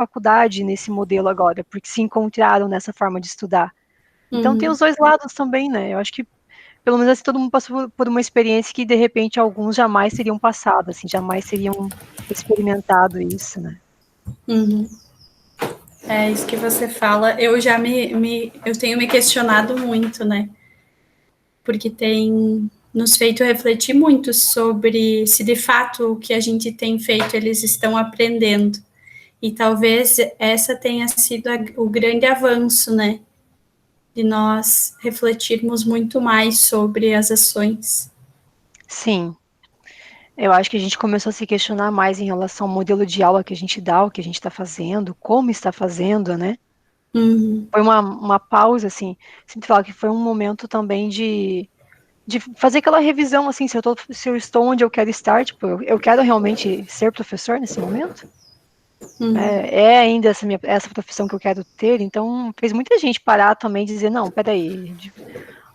faculdade nesse modelo agora, porque se encontraram nessa forma de estudar. Então tem os dois lados também, né? Eu acho que pelo menos assim, todo mundo passou por uma experiência que de repente alguns jamais teriam passado, assim, jamais teriam experimentado isso, né? Uhum. É isso que você fala. Eu já eu tenho me questionado muito, né? Porque tem nos feito refletir muito sobre se de fato o que a gente tem feito eles estão aprendendo. E talvez essa tenha sido o grande avanço, né? De nós refletirmos muito mais sobre as ações. Sim, eu acho que a gente começou a se questionar mais em relação ao modelo de aula que a gente dá, o que a gente está fazendo, como está fazendo, né? Foi uma pausa, assim, sempre falo que foi um momento também de fazer aquela revisão, assim, se eu estou onde eu quero estar, tipo, eu quero realmente ser professor nesse momento? É ainda essa profissão que eu quero ter, então fez muita gente parar também e dizer, não, peraí,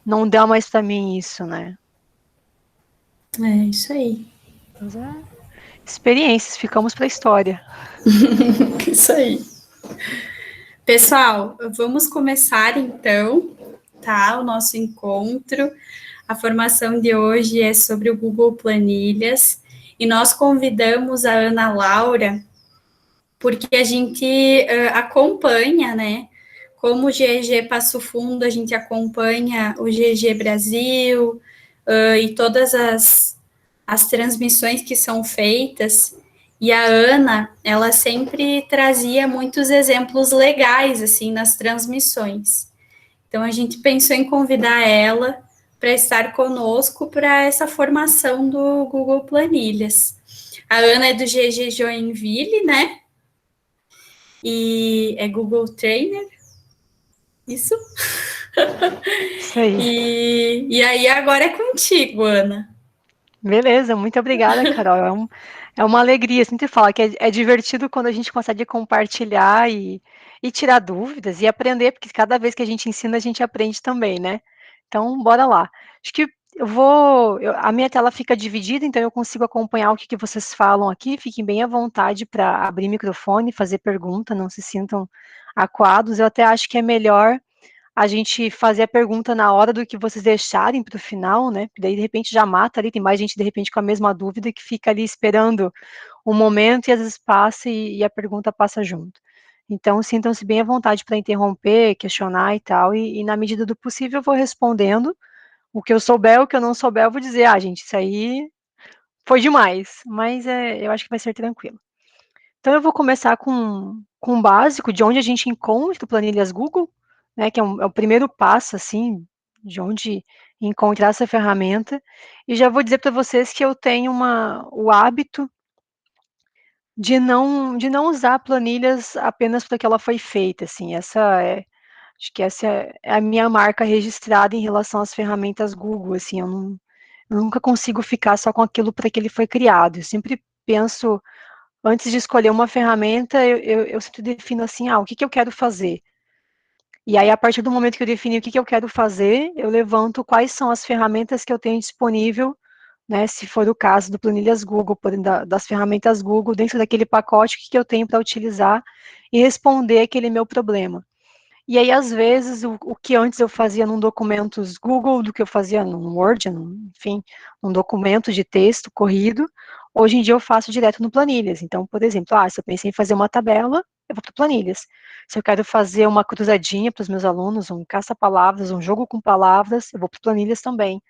não dá mais para mim isso, né? É isso aí. Mas experiências, ficamos para a história. Isso aí. Pessoal, vamos começar então, tá? O nosso encontro. A formação de hoje é sobre o Google Planilhas e nós convidamos a Ana Laura porque a gente acompanha, né? Como o GG Passo Fundo, a gente acompanha o GG Brasil e todas as transmissões que são feitas. E a Ana, ela sempre trazia muitos exemplos legais, assim, nas transmissões. Então, a gente pensou em convidar ela para estar conosco para essa formação do Google Planilhas. A Ana é do GG Joinville, né? E é Google Trainer, isso? Isso aí. E aí agora é contigo, Ana. Beleza, muito obrigada, Carol. É uma alegria, sempre falo que é divertido quando a gente consegue compartilhar e tirar dúvidas e aprender, porque cada vez que a gente ensina, a gente aprende também, né? Então, bora lá. Acho que a minha tela fica dividida, então eu consigo acompanhar o que vocês falam aqui. Fiquem bem à vontade para abrir microfone, fazer pergunta, não se sintam acuados. Eu até acho que é melhor a gente fazer a pergunta na hora do que vocês deixarem para o final, né? Porque daí, de repente, já mata ali, tem mais gente, de repente, com a mesma dúvida que fica ali esperando um momento e às vezes passa e a pergunta passa junto. Então, sintam-se bem à vontade para interromper, questionar e tal, e na medida do possível eu vou respondendo. O que eu souber, o que eu não souber, eu vou dizer, gente, isso aí foi demais, mas eu acho que vai ser tranquilo. Então, eu vou começar com o básico, de onde a gente encontra planilhas Google, né, que é o primeiro passo, assim, de onde encontrar essa ferramenta, e já vou dizer para vocês que eu tenho o hábito de não usar planilhas apenas porque ela foi feita, assim, acho que essa é a minha marca registrada em relação às ferramentas Google, assim, eu nunca consigo ficar só com aquilo para que ele foi criado, eu sempre penso, antes de escolher uma ferramenta, eu sempre defino assim, o que eu quero fazer? E aí, a partir do momento que eu defini o que eu quero fazer, eu levanto quais são as ferramentas que eu tenho disponível, né, se for o caso do Planilhas Google, das ferramentas Google, dentro daquele pacote, o que eu tenho para utilizar e responder aquele meu problema. E aí, às vezes, o que antes eu fazia num documentos Google, do que eu fazia num Word, enfim, num documento de texto corrido, hoje em dia eu faço direto no Planilhas. Então, por exemplo, se eu pensei em fazer uma tabela, eu vou para Planilhas. Se eu quero fazer uma cruzadinha para os meus alunos, um caça-palavras, um jogo com palavras, eu vou para Planilhas também.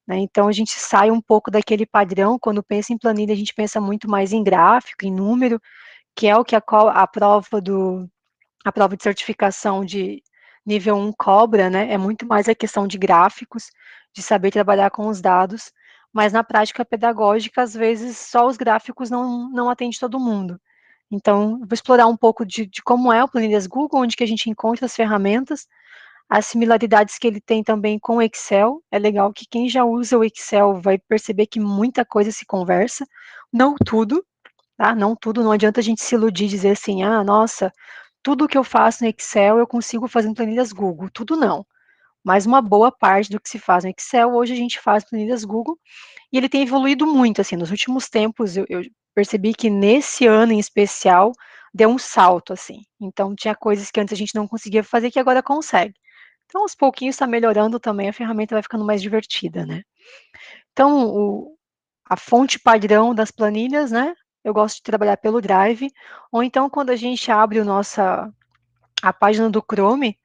Né? Então, a gente sai um pouco daquele padrão, quando pensa em planilha, a gente pensa muito mais em gráfico, em número, que é o que a prova de certificação de nível 1 cobra, né? É muito mais a questão de gráficos, de saber trabalhar com os dados, mas na prática pedagógica, às vezes, só os gráficos não atende todo mundo. Então, eu vou explorar um pouco de como é o Planilhas Google, onde que a gente encontra as ferramentas, as similaridades que ele tem também com o Excel. É legal que quem já usa o Excel vai perceber que muita coisa se conversa, não tudo, tá? Não tudo, não adianta a gente se iludir e dizer assim, nossa, tudo que eu faço no Excel eu consigo fazer em planilhas Google, tudo não. Mas uma boa parte do que se faz no Excel, hoje a gente faz planilhas Google, e ele tem evoluído muito, assim, nos últimos tempos eu percebi que nesse ano em especial, deu um salto, assim. Então, tinha coisas que antes a gente não conseguia fazer que agora consegue. Então, aos pouquinhos está melhorando também, a ferramenta vai ficando mais divertida, né. Então, a fonte padrão das planilhas, né, eu gosto de trabalhar pelo Drive, ou então quando a gente abre a página do Chrome,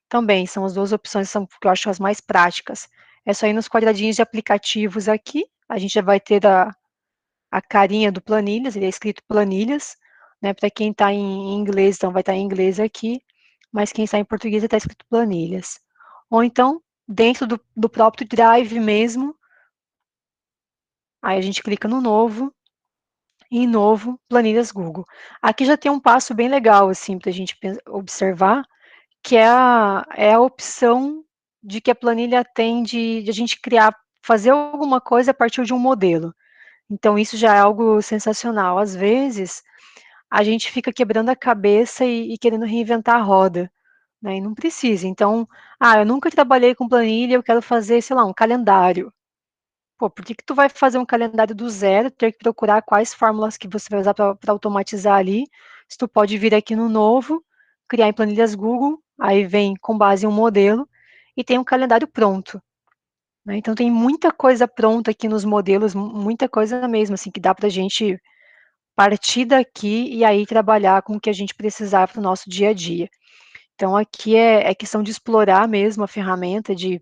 também são as 2 opções são que eu acho as mais práticas. É só ir nos quadradinhos de aplicativos aqui, a gente já vai ter a carinha do planilhas, ele é escrito planilhas, né, para quem está em inglês, então vai estar em inglês aqui, mas quem está em português está escrito planilhas. Ou então, dentro do próprio Drive mesmo, aí a gente clica no novo, e em novo, planilhas Google. Aqui já tem um passo bem legal, assim, para a gente observar, que é a opção de que a planilha tem de a gente criar, fazer alguma coisa a partir de um modelo. Então isso já é algo sensacional. Às vezes, a gente fica quebrando a cabeça e querendo reinventar a roda, né, e não precisa. Então, eu nunca trabalhei com planilha, eu quero fazer, sei lá, um calendário. Pô, por que que tu vai fazer um calendário do zero, ter que procurar quais fórmulas que você vai usar para automatizar ali, se tu pode vir aqui no novo, criar em planilhas Google, aí vem com base em um modelo, e tem um calendário pronto, né. Então tem muita coisa pronta aqui nos modelos, muita coisa mesmo, assim, que dá pra gente partir daqui e aí trabalhar com o que a gente precisar para o nosso dia a dia. Então aqui é questão de explorar mesmo a ferramenta de,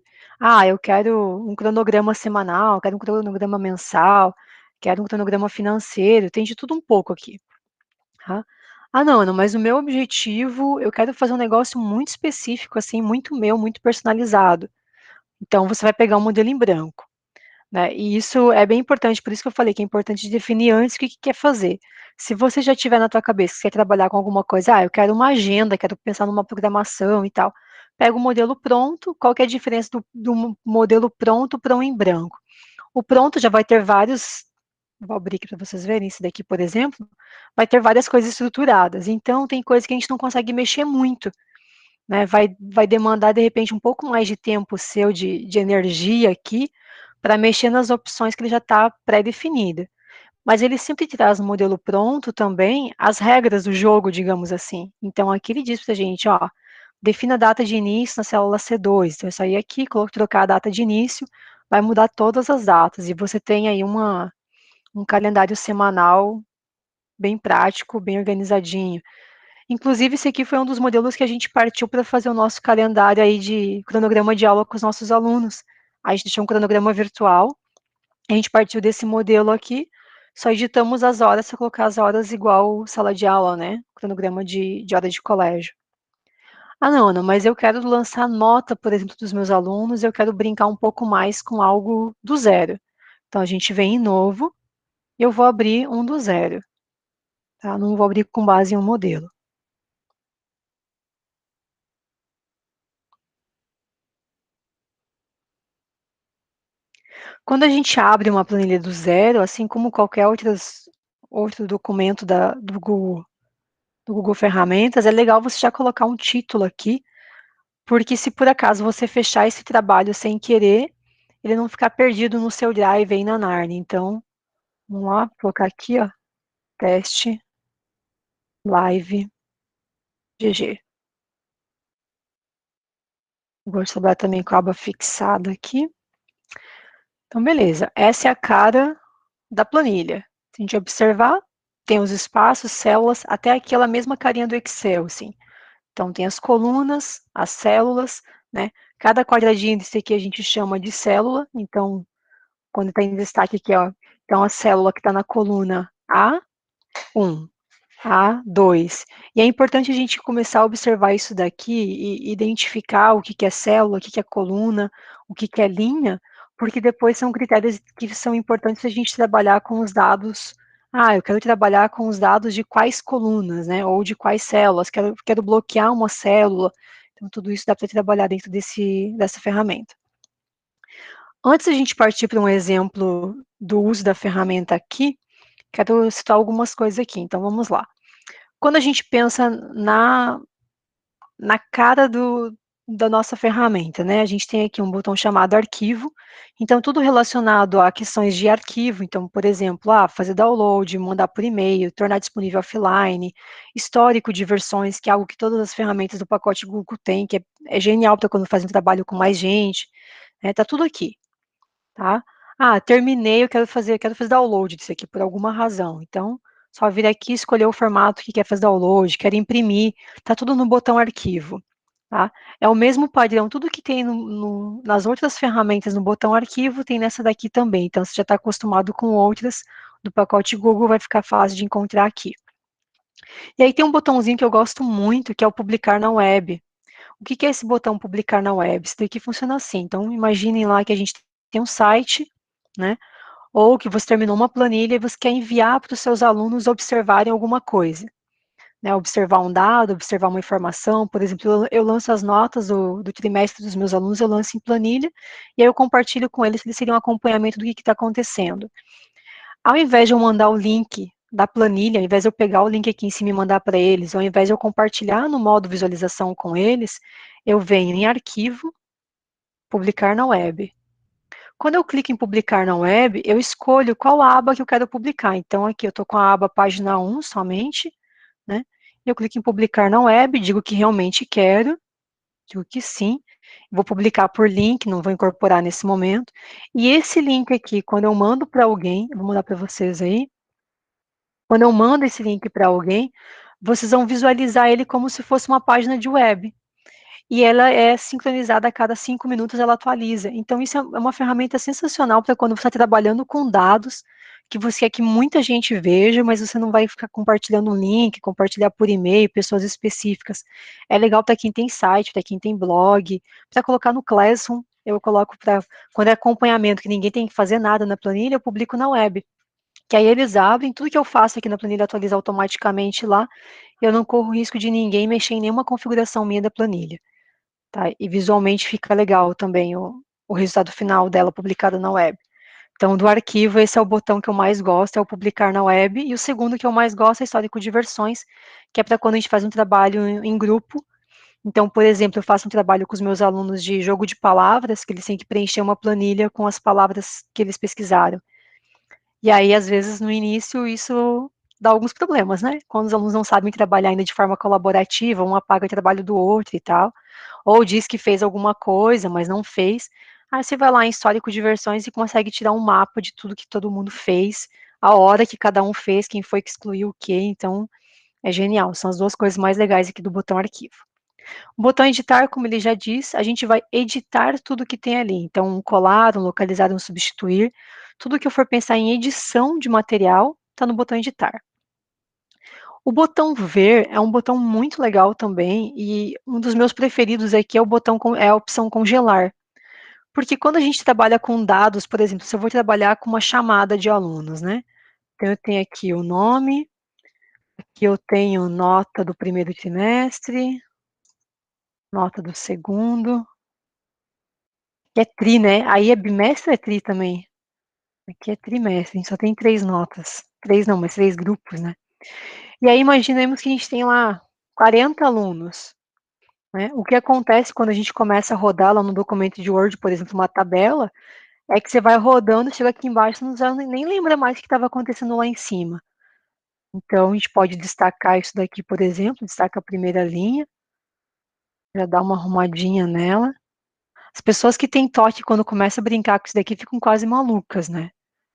eu quero um cronograma semanal, quero um cronograma mensal, quero um cronograma financeiro, tem de tudo um pouco aqui, tá. Não, Ana, mas o meu objetivo, eu quero fazer um negócio muito específico, assim, muito meu, muito personalizado. Então você vai pegar um modelo em branco. Né, e isso é bem importante, por isso que eu falei que é importante definir antes o que que quer fazer. Se você já tiver na tua cabeça que quer trabalhar com alguma coisa, eu quero uma agenda, quero pensar numa programação e tal, pega o modelo pronto, qual que é a diferença do modelo pronto para um em branco? O pronto já vai ter vários, vou abrir aqui para vocês verem, esse daqui, por exemplo, vai ter várias coisas estruturadas, então tem coisas que a gente não consegue mexer muito, né, vai demandar, de repente, um pouco mais de tempo seu de energia aqui, para mexer nas opções que ele já está pré-definida. Mas ele sempre traz no modelo pronto também as regras do jogo, digamos assim. Então aqui ele diz para a gente, defina a data de início na célula C2. Então eu sair aqui, trocar a data de início, vai mudar todas as datas, e você tem aí um calendário semanal bem prático, bem organizadinho. Inclusive, esse aqui foi um dos modelos que a gente partiu para fazer o nosso calendário aí de cronograma de aula com os nossos alunos. A gente deixou um cronograma virtual, a gente partiu desse modelo aqui, só editamos as horas para colocar as horas igual sala de aula, né? Cronograma de hora de colégio. Não, Ana, mas eu quero lançar nota, por exemplo, dos meus alunos, eu quero brincar um pouco mais com algo do zero. Então, a gente vem em novo, e eu vou abrir um do zero, tá? Não vou abrir com base em um modelo. Quando a gente abre uma planilha do zero, assim como qualquer outro documento do Google Ferramentas, é legal você já colocar um título aqui, porque se por acaso você fechar esse trabalho sem querer, ele não ficar perdido no seu Drive aí na Narnia. Então, vamos lá, colocar aqui, teste live GG. Vou trabalhar também com a aba fixada aqui. Então, beleza. Essa é a cara da planilha. Se a gente observar, tem os espaços, células, até aquela mesma carinha do Excel, assim. Então, tem as colunas, as células, né? Cada quadradinho desse aqui a gente chama de célula. Então, quando está em destaque aqui, então a célula que está na coluna A1, A2. E é importante a gente começar a observar isso daqui e identificar o que que é célula, o que que é coluna, o que que é linha, porque depois são critérios que são importantes a gente trabalhar com os dados. Eu quero trabalhar com os dados de quais colunas, né, ou de quais células, quero bloquear uma célula. Então, tudo isso dá para trabalhar dentro dessa ferramenta. Antes da gente partir para um exemplo do uso da ferramenta aqui, quero citar algumas coisas aqui, então vamos lá. Quando a gente pensa na cara da nossa ferramenta, né? A gente tem aqui um botão chamado arquivo, então tudo relacionado a questões de arquivo, então, por exemplo, fazer download, mandar por e-mail, tornar disponível offline, histórico de versões, que é algo que todas as ferramentas do pacote Google têm, que é genial para quando faz um trabalho com mais gente, né? Tá tudo aqui, tá? Terminei, quero fazer download disso aqui por alguma razão. Então, só vir aqui, escolher o formato que quer fazer download, quer imprimir, tá tudo no botão arquivo, tá? É o mesmo padrão, tudo que tem nas outras ferramentas no botão arquivo, tem nessa daqui também. Então, se já está acostumado com outras do pacote Google, vai ficar fácil de encontrar aqui. E aí tem um botãozinho que eu gosto muito, que é o publicar na web. O que é esse botão publicar na web? Isso daqui funciona assim. Então, imaginem lá que a gente tem um site, né? Ou que você terminou uma planilha e você quer enviar para os seus alunos observarem alguma coisa, né? Observar um dado, observar uma informação. Por exemplo, eu lanço as notas do trimestre dos meus alunos, eu lanço em planilha, e aí eu compartilho com eles, eles seriam um acompanhamento do que está acontecendo. Ao invés de eu mandar o link da planilha, ao invés de eu pegar o link aqui em cima e mandar para eles, ao invés de eu compartilhar no modo visualização com eles, eu venho em arquivo, publicar na web. Quando eu clico em publicar na web, eu escolho qual aba que eu quero publicar. Então, aqui eu estou com a aba página 1 somente, né? Eu clico em publicar na web, digo que realmente quero, digo que sim. Vou publicar por link, não vou incorporar nesse momento. E esse link aqui, quando eu mando para alguém, eu vou mandar para vocês aí, quando eu mando esse link para alguém, vocês vão visualizar ele como se fosse uma página de web. E ela é sincronizada a cada 5 minutos, ela atualiza. Então, isso é uma ferramenta sensacional para quando você está trabalhando com dados, que você quer que muita gente veja, mas você não vai ficar compartilhando um link, compartilhar por e-mail, pessoas específicas. É legal para quem tem site, para quem tem blog, para colocar no Classroom, eu coloco para, quando é acompanhamento, que ninguém tem que fazer nada na planilha, eu publico na web. Que aí eles abrem, tudo que eu faço aqui na planilha atualiza automaticamente lá, eu não corro risco de ninguém mexer em nenhuma configuração minha da planilha. Tá? E visualmente fica legal também o resultado final dela publicado na web. Então, do arquivo, esse é o botão que eu mais gosto, é o publicar na web, e o segundo que eu mais gosto é histórico de versões, que é para quando a gente faz um trabalho em grupo. Então, por exemplo, eu faço um trabalho com os meus alunos de jogo de palavras, que eles têm que preencher uma planilha com as palavras que eles pesquisaram. E aí, às vezes, no início, isso dá alguns problemas, né? Quando os alunos não sabem trabalhar ainda de forma colaborativa, um apaga o trabalho do outro e tal, ou diz que fez alguma coisa, mas não fez. Aí você vai lá em histórico de versões e consegue tirar um mapa de tudo que todo mundo fez, a hora que cada um fez, quem foi que excluiu o quê. Então, é genial. São as duas coisas mais legais aqui do botão arquivo. O botão editar, como ele já diz, a gente vai editar tudo que tem ali. Então, um colar, um localizar, um substituir. Tudo que eu for pensar em edição de material, está no botão editar. O botão ver é um botão muito legal também, e um dos meus preferidos aqui é o botão é a opção congelar. Porque quando a gente trabalha com dados, por exemplo, se eu vou trabalhar com uma chamada de alunos, né? Então eu tenho aqui o nome, aqui eu tenho nota do primeiro trimestre, nota do segundo, que é tri, né? Aí é bimestre ou é tri também? Aqui é trimestre, a gente só tem 3 notas. 3 não, mas 3 grupos, né? E aí imaginemos que a gente tem lá 40 alunos, né? O que acontece quando a gente começa a rodar lá no documento de Word, por exemplo, uma tabela, é que você vai rodando, chega aqui embaixo, você não nem lembra mais o que estava acontecendo lá em cima. Então, a gente pode destacar isso daqui, por exemplo, destaca a primeira linha, já dá uma arrumadinha nela. As pessoas que têm toque quando começa a brincar com isso daqui ficam quase malucas, né?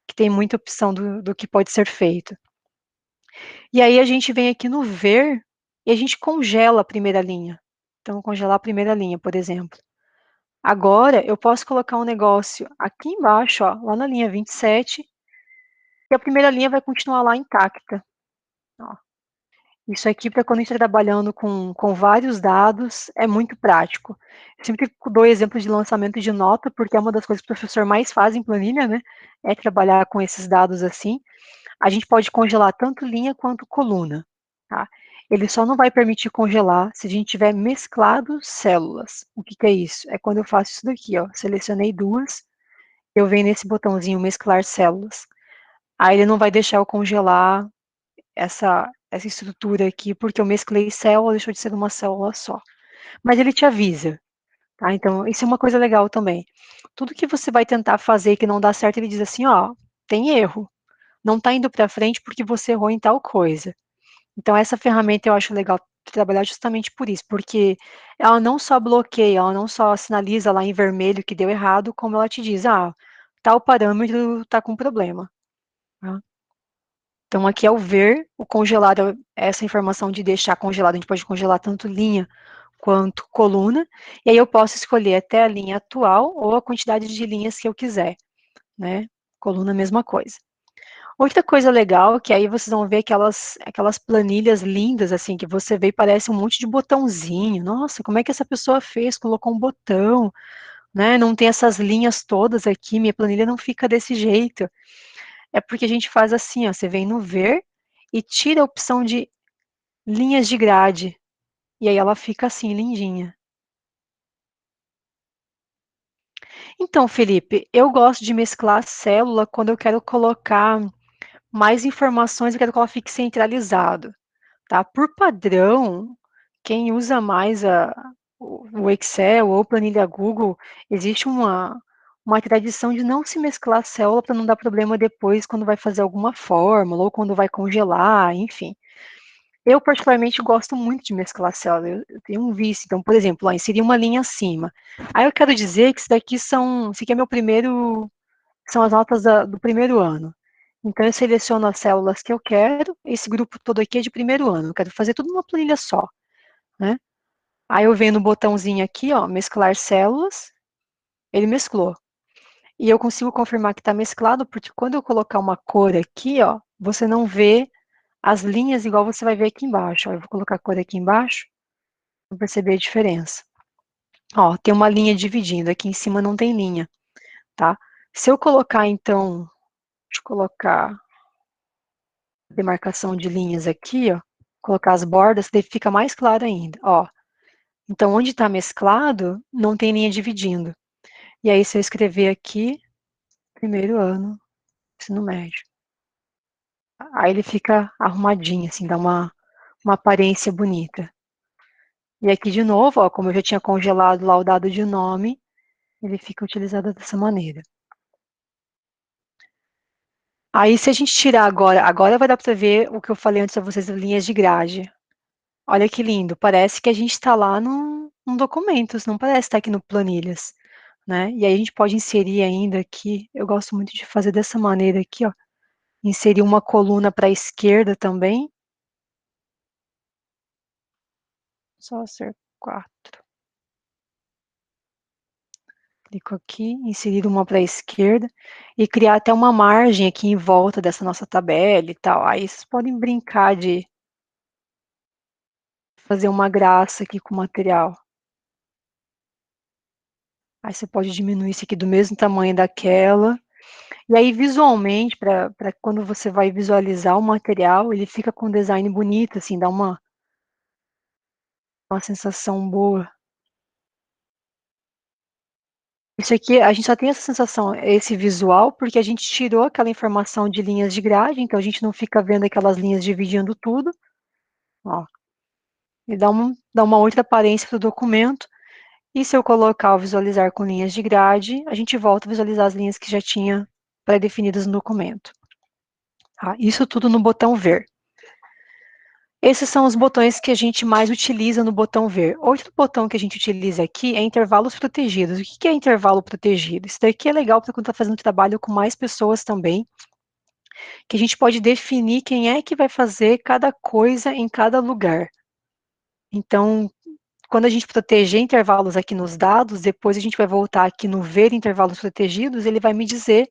Que tem muita opção do que pode ser feito. E aí a gente vem aqui no ver e a gente congela a primeira linha. Então, congelar a primeira linha, por exemplo. Agora, eu posso colocar um negócio aqui embaixo, ó, lá na linha 27, e a primeira linha vai continuar lá intacta. Ó. Isso aqui, para quando a gente está trabalhando com vários dados, é muito prático. Eu sempre dou exemplo de lançamento de nota, porque é uma das coisas que o professor mais faz em planilha, né? É trabalhar com esses dados assim. A gente pode congelar tanto linha quanto coluna, tá? Ele só não vai permitir congelar se a gente tiver mesclado células. O que é isso? É quando eu faço isso daqui, ó, selecionei duas, eu venho nesse botãozinho mesclar células. Aí ele não vai deixar eu congelar essa estrutura aqui, porque eu mesclei célula, deixou de ser uma célula só. Mas ele te avisa. Tá? Então, isso é uma coisa legal também. Tudo que você vai tentar fazer que não dá certo, ele diz assim, ó, tem erro, não está indo para frente porque você errou em tal coisa. Então, essa ferramenta eu acho legal trabalhar justamente por isso, porque ela não só bloqueia, ela não só sinaliza lá em vermelho que deu errado, como ela te diz, ah, tal parâmetro está com problema. Tá? Então, aqui ao ver o congelado, essa informação de deixar congelado, a gente pode congelar tanto linha quanto coluna, e aí eu posso escolher até a linha atual ou a quantidade de linhas que eu quiser, né? Coluna, mesma coisa. Outra coisa legal, que aí vocês vão ver aquelas planilhas lindas, assim, que você vê e parece um monte de botãozinho. Nossa, como é que essa pessoa fez? Colocou um botão, né? Não tem essas linhas todas aqui, minha planilha não fica desse jeito. É porque a gente faz assim, ó, você vem no ver e tira a opção de linhas de grade. E aí ela fica assim, lindinha. Então, Felipe, eu gosto de mesclar a célula quando eu quero colocar mais informações, eu quero que ela fique centralizado. Tá? Por padrão, quem usa mais o Excel ou planilha Google, existe uma tradição de não se mesclar a célula para não dar problema depois quando vai fazer alguma fórmula ou quando vai congelar, enfim. Eu, particularmente, gosto muito de mesclar a célula, eu tenho um vício. Então, por exemplo, ó, inserir uma linha acima. Aí eu quero dizer que isso aqui é meu primeiro, são as notas do primeiro ano. Então, eu seleciono as células que eu quero, esse grupo todo aqui é de primeiro ano, eu quero fazer tudo numa planilha só, né? Aí eu venho no botãozinho aqui, ó, mesclar células, ele mesclou. E eu consigo confirmar que está mesclado, porque quando eu colocar uma cor aqui, ó, você não vê as linhas igual você vai ver aqui embaixo. Ó, eu vou colocar a cor aqui embaixo, para perceber a diferença. Ó, tem uma linha dividindo, aqui em cima não tem linha, tá? Se eu colocar, então, deixa eu colocar demarcação de linhas aqui, ó, colocar as bordas, daí fica mais claro ainda, ó. Então, onde está mesclado, não tem linha dividindo. E aí, se eu escrever aqui, primeiro ano, ensino médio. Aí ele fica arrumadinho, assim, dá uma aparência bonita. E aqui, de novo, ó, como eu já tinha congelado lá o dado de nome, ele fica utilizado dessa maneira. Aí, se a gente tirar agora vai dar para ver o que eu falei antes a vocês, linhas de grade. Olha que lindo, parece que a gente está lá num documentos, não parece estar aqui no planilhas, né? E aí a gente pode inserir ainda aqui, eu gosto muito de fazer dessa maneira aqui, ó, inserir uma coluna para a esquerda também, só ser 4. Clico aqui, inserir uma para a esquerda e criar até uma margem aqui em volta dessa nossa tabela e tal. Aí vocês podem brincar de fazer uma graça aqui com o material. Aí você pode diminuir isso aqui do mesmo tamanho daquela. E aí, visualmente, para quando você vai visualizar o material, ele fica com um design bonito, assim, dá uma sensação boa. Isso aqui, a gente só tem essa sensação, esse visual, porque a gente tirou aquela informação de linhas de grade, então a gente não fica vendo aquelas linhas dividindo tudo, ó. E dá uma outra aparência para o documento. E se eu colocar o visualizar com linhas de grade, a gente volta a visualizar as linhas que já tinha pré-definidas no documento. Tá? Isso tudo no botão ver. Esses são os botões que a gente mais utiliza no botão ver. Outro botão que a gente utiliza aqui é intervalos protegidos. O que é intervalo protegido? Isso daqui é legal para quando está fazendo trabalho com mais pessoas também, que a gente pode definir quem é que vai fazer cada coisa em cada lugar. Então, quando a gente proteger intervalos aqui nos dados, depois a gente vai voltar aqui no ver intervalos protegidos, ele vai me dizer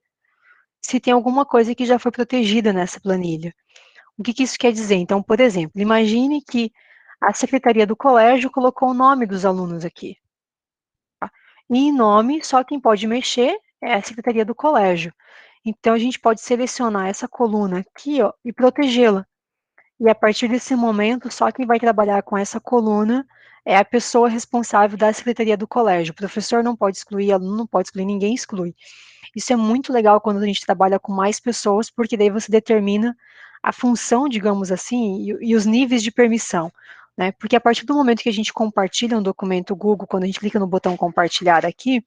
se tem alguma coisa que já foi protegida nessa planilha. O que isso quer dizer? Então, por exemplo, imagine que a secretaria do colégio colocou o nome dos alunos aqui. Tá? E em nome, só quem pode mexer é a secretaria do colégio. Então, a gente pode selecionar essa coluna aqui, ó, e protegê-la. E a partir desse momento, só quem vai trabalhar com essa coluna é a pessoa responsável da secretaria do colégio. O professor não pode excluir, aluno não pode excluir, ninguém exclui. Isso é muito legal quando a gente trabalha com mais pessoas, porque daí você determina a função, digamos assim, e os níveis de permissão. né? Porque a partir do momento que a gente compartilha um documento Google, quando a gente clica no botão compartilhar aqui,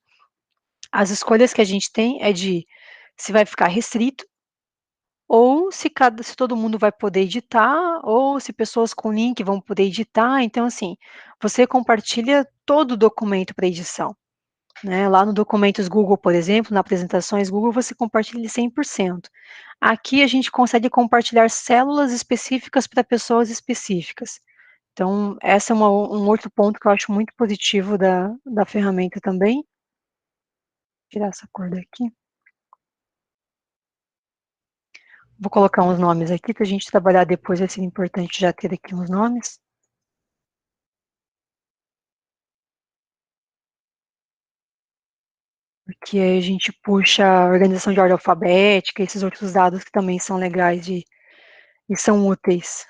as escolhas que a gente tem é de se vai ficar restrito, ou se todo mundo vai poder editar, ou se pessoas com link vão poder editar. Então, assim, você compartilha todo o documento para edição, né? Lá no Documentos Google, por exemplo, na Apresentações Google, você compartilha 100%. Aqui a gente consegue compartilhar células específicas para pessoas específicas. Então, essa é um outro ponto que eu acho muito positivo da ferramenta também. Vou tirar essa cor daqui. Vou colocar uns nomes aqui para a gente trabalhar depois, vai ser importante já ter aqui uns nomes. Porque aí a gente puxa a organização de ordem alfabética, esses outros dados que também são legais e são úteis.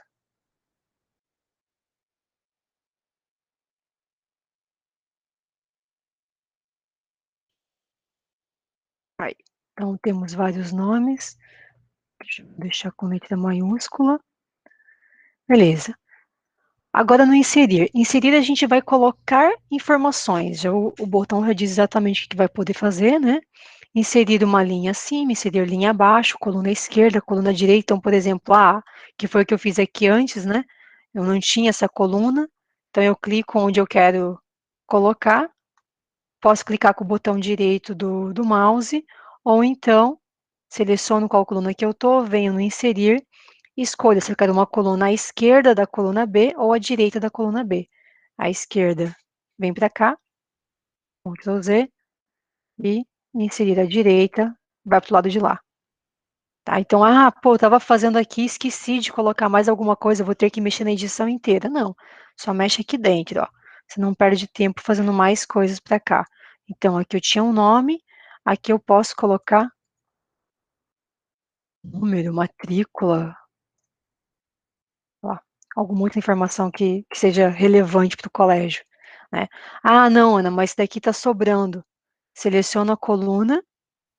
Aí, então, temos vários nomes. Deixa eu deixar com letra maiúscula. Beleza. Agora no inserir. Inserir a gente vai colocar informações. Já o botão já diz exatamente o que vai poder fazer, né? Inserir uma linha acima, inserir linha abaixo, coluna esquerda, coluna direita. Então, por exemplo, que foi o que eu fiz aqui antes, né? Eu não tinha essa coluna, então eu clico onde eu quero colocar. Posso clicar com o botão direito do mouse, ou então seleciono qual coluna que eu estou, venho no inserir, escolha se eu quero uma coluna à esquerda da coluna B ou à direita da coluna B. À esquerda, vem para cá, Ctrl Z, e inserir à direita, vai para o lado de lá. Tá? Então, pô, eu estava fazendo aqui, esqueci de colocar mais alguma coisa, vou ter que mexer na edição inteira. Não, só mexe aqui dentro, ó. Você não perde tempo fazendo mais coisas para cá. Então, aqui eu tinha um nome, aqui eu posso colocar número, matrícula, ó, alguma outra informação que seja relevante para o colégio, né? Não, Ana, mas daqui está sobrando. Seleciono a coluna,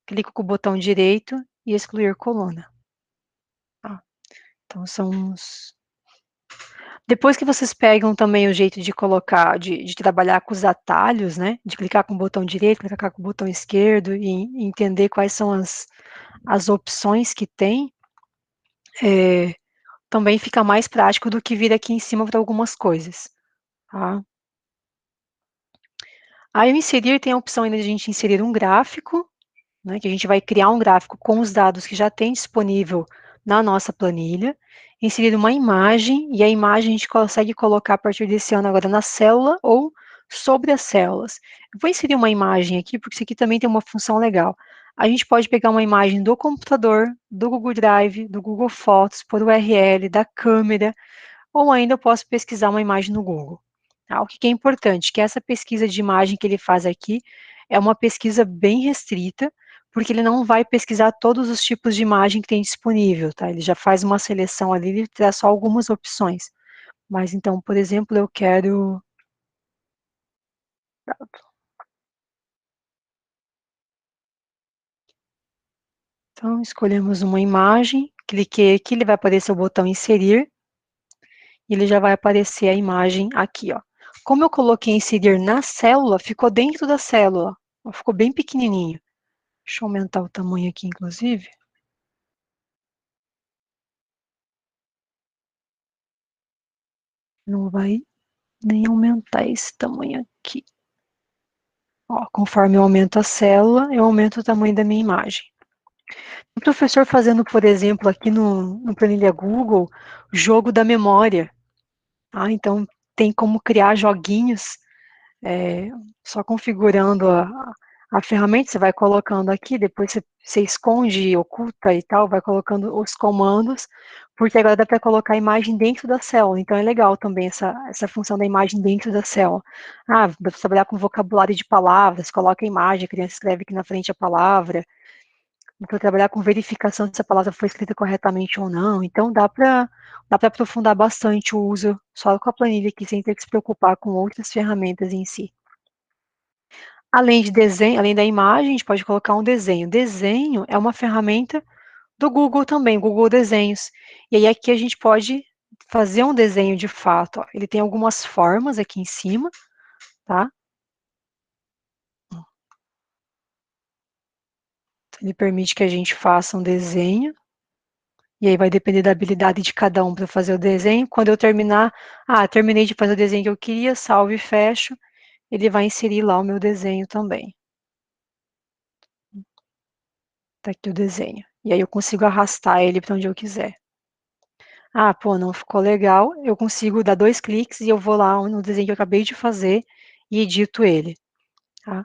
clico com o botão direito e excluir coluna. Tá? Então, são uns. Depois que vocês pegam também o jeito de colocar, de trabalhar com os atalhos, né? De clicar com o botão direito, clicar com o botão esquerdo e entender quais são as opções que tem, também fica mais prático do que vir aqui em cima para algumas coisas, tá? Aí o inserir tem a opção ainda de a gente inserir um gráfico, né, que a gente vai criar um gráfico com os dados que já tem disponível na nossa planilha, inserir uma imagem, e a imagem a gente consegue colocar a partir desse ano agora na célula ou sobre as células. Eu vou inserir uma imagem aqui, porque isso aqui também tem uma função legal. A gente pode pegar uma imagem do computador, do Google Drive, do Google Fotos, por URL, da câmera, ou ainda eu posso pesquisar uma imagem no Google. Tá? O que é importante? Que essa pesquisa de imagem que ele faz aqui é uma pesquisa bem restrita, porque ele não vai pesquisar todos os tipos de imagem que tem disponível, tá? Ele já faz uma seleção ali, ele traz só algumas opções. Mas então, por exemplo, eu quero. Então, escolhemos uma imagem, cliquei aqui, ele vai aparecer o botão inserir, e ele já vai aparecer a imagem aqui, ó. Como eu coloquei inserir na célula, ficou dentro da célula, ficou bem pequenininho. Deixa eu aumentar o tamanho aqui, inclusive. Não vai nem aumentar esse tamanho aqui. Ó, conforme eu aumento a célula, eu aumento o tamanho da minha imagem. O professor fazendo, por exemplo, aqui no planilha Google, jogo da memória. Então, tem como criar joguinhos, só configurando a ferramenta, você vai colocando aqui, depois você esconde, oculta e tal, vai colocando os comandos, porque agora dá para colocar a imagem dentro da célula, então é legal também essa função da imagem dentro da célula. Dá para trabalhar com vocabulário de palavras, coloca a imagem, a criança escreve aqui na frente a palavra, para trabalhar com verificação se a palavra foi escrita corretamente ou não, então dá para aprofundar bastante o uso só com a planilha aqui, sem ter que se preocupar com outras ferramentas em si. Além de desenho, além da imagem, a gente pode colocar um desenho. Desenho é uma ferramenta do Google também, Google Desenhos. E aí aqui a gente pode fazer um desenho de fato, ó, ele tem algumas formas aqui em cima, tá? Ele permite que a gente faça um desenho, e aí vai depender da habilidade de cada um para fazer o desenho. Quando eu terminar, terminei de fazer o desenho que eu queria, salvo e fecho, ele vai inserir lá o meu desenho também. Tá aqui o desenho. E aí eu consigo arrastar ele para onde eu quiser. Pô, não ficou legal, eu consigo dar 2 cliques e eu vou lá no desenho que eu acabei de fazer e edito ele, tá?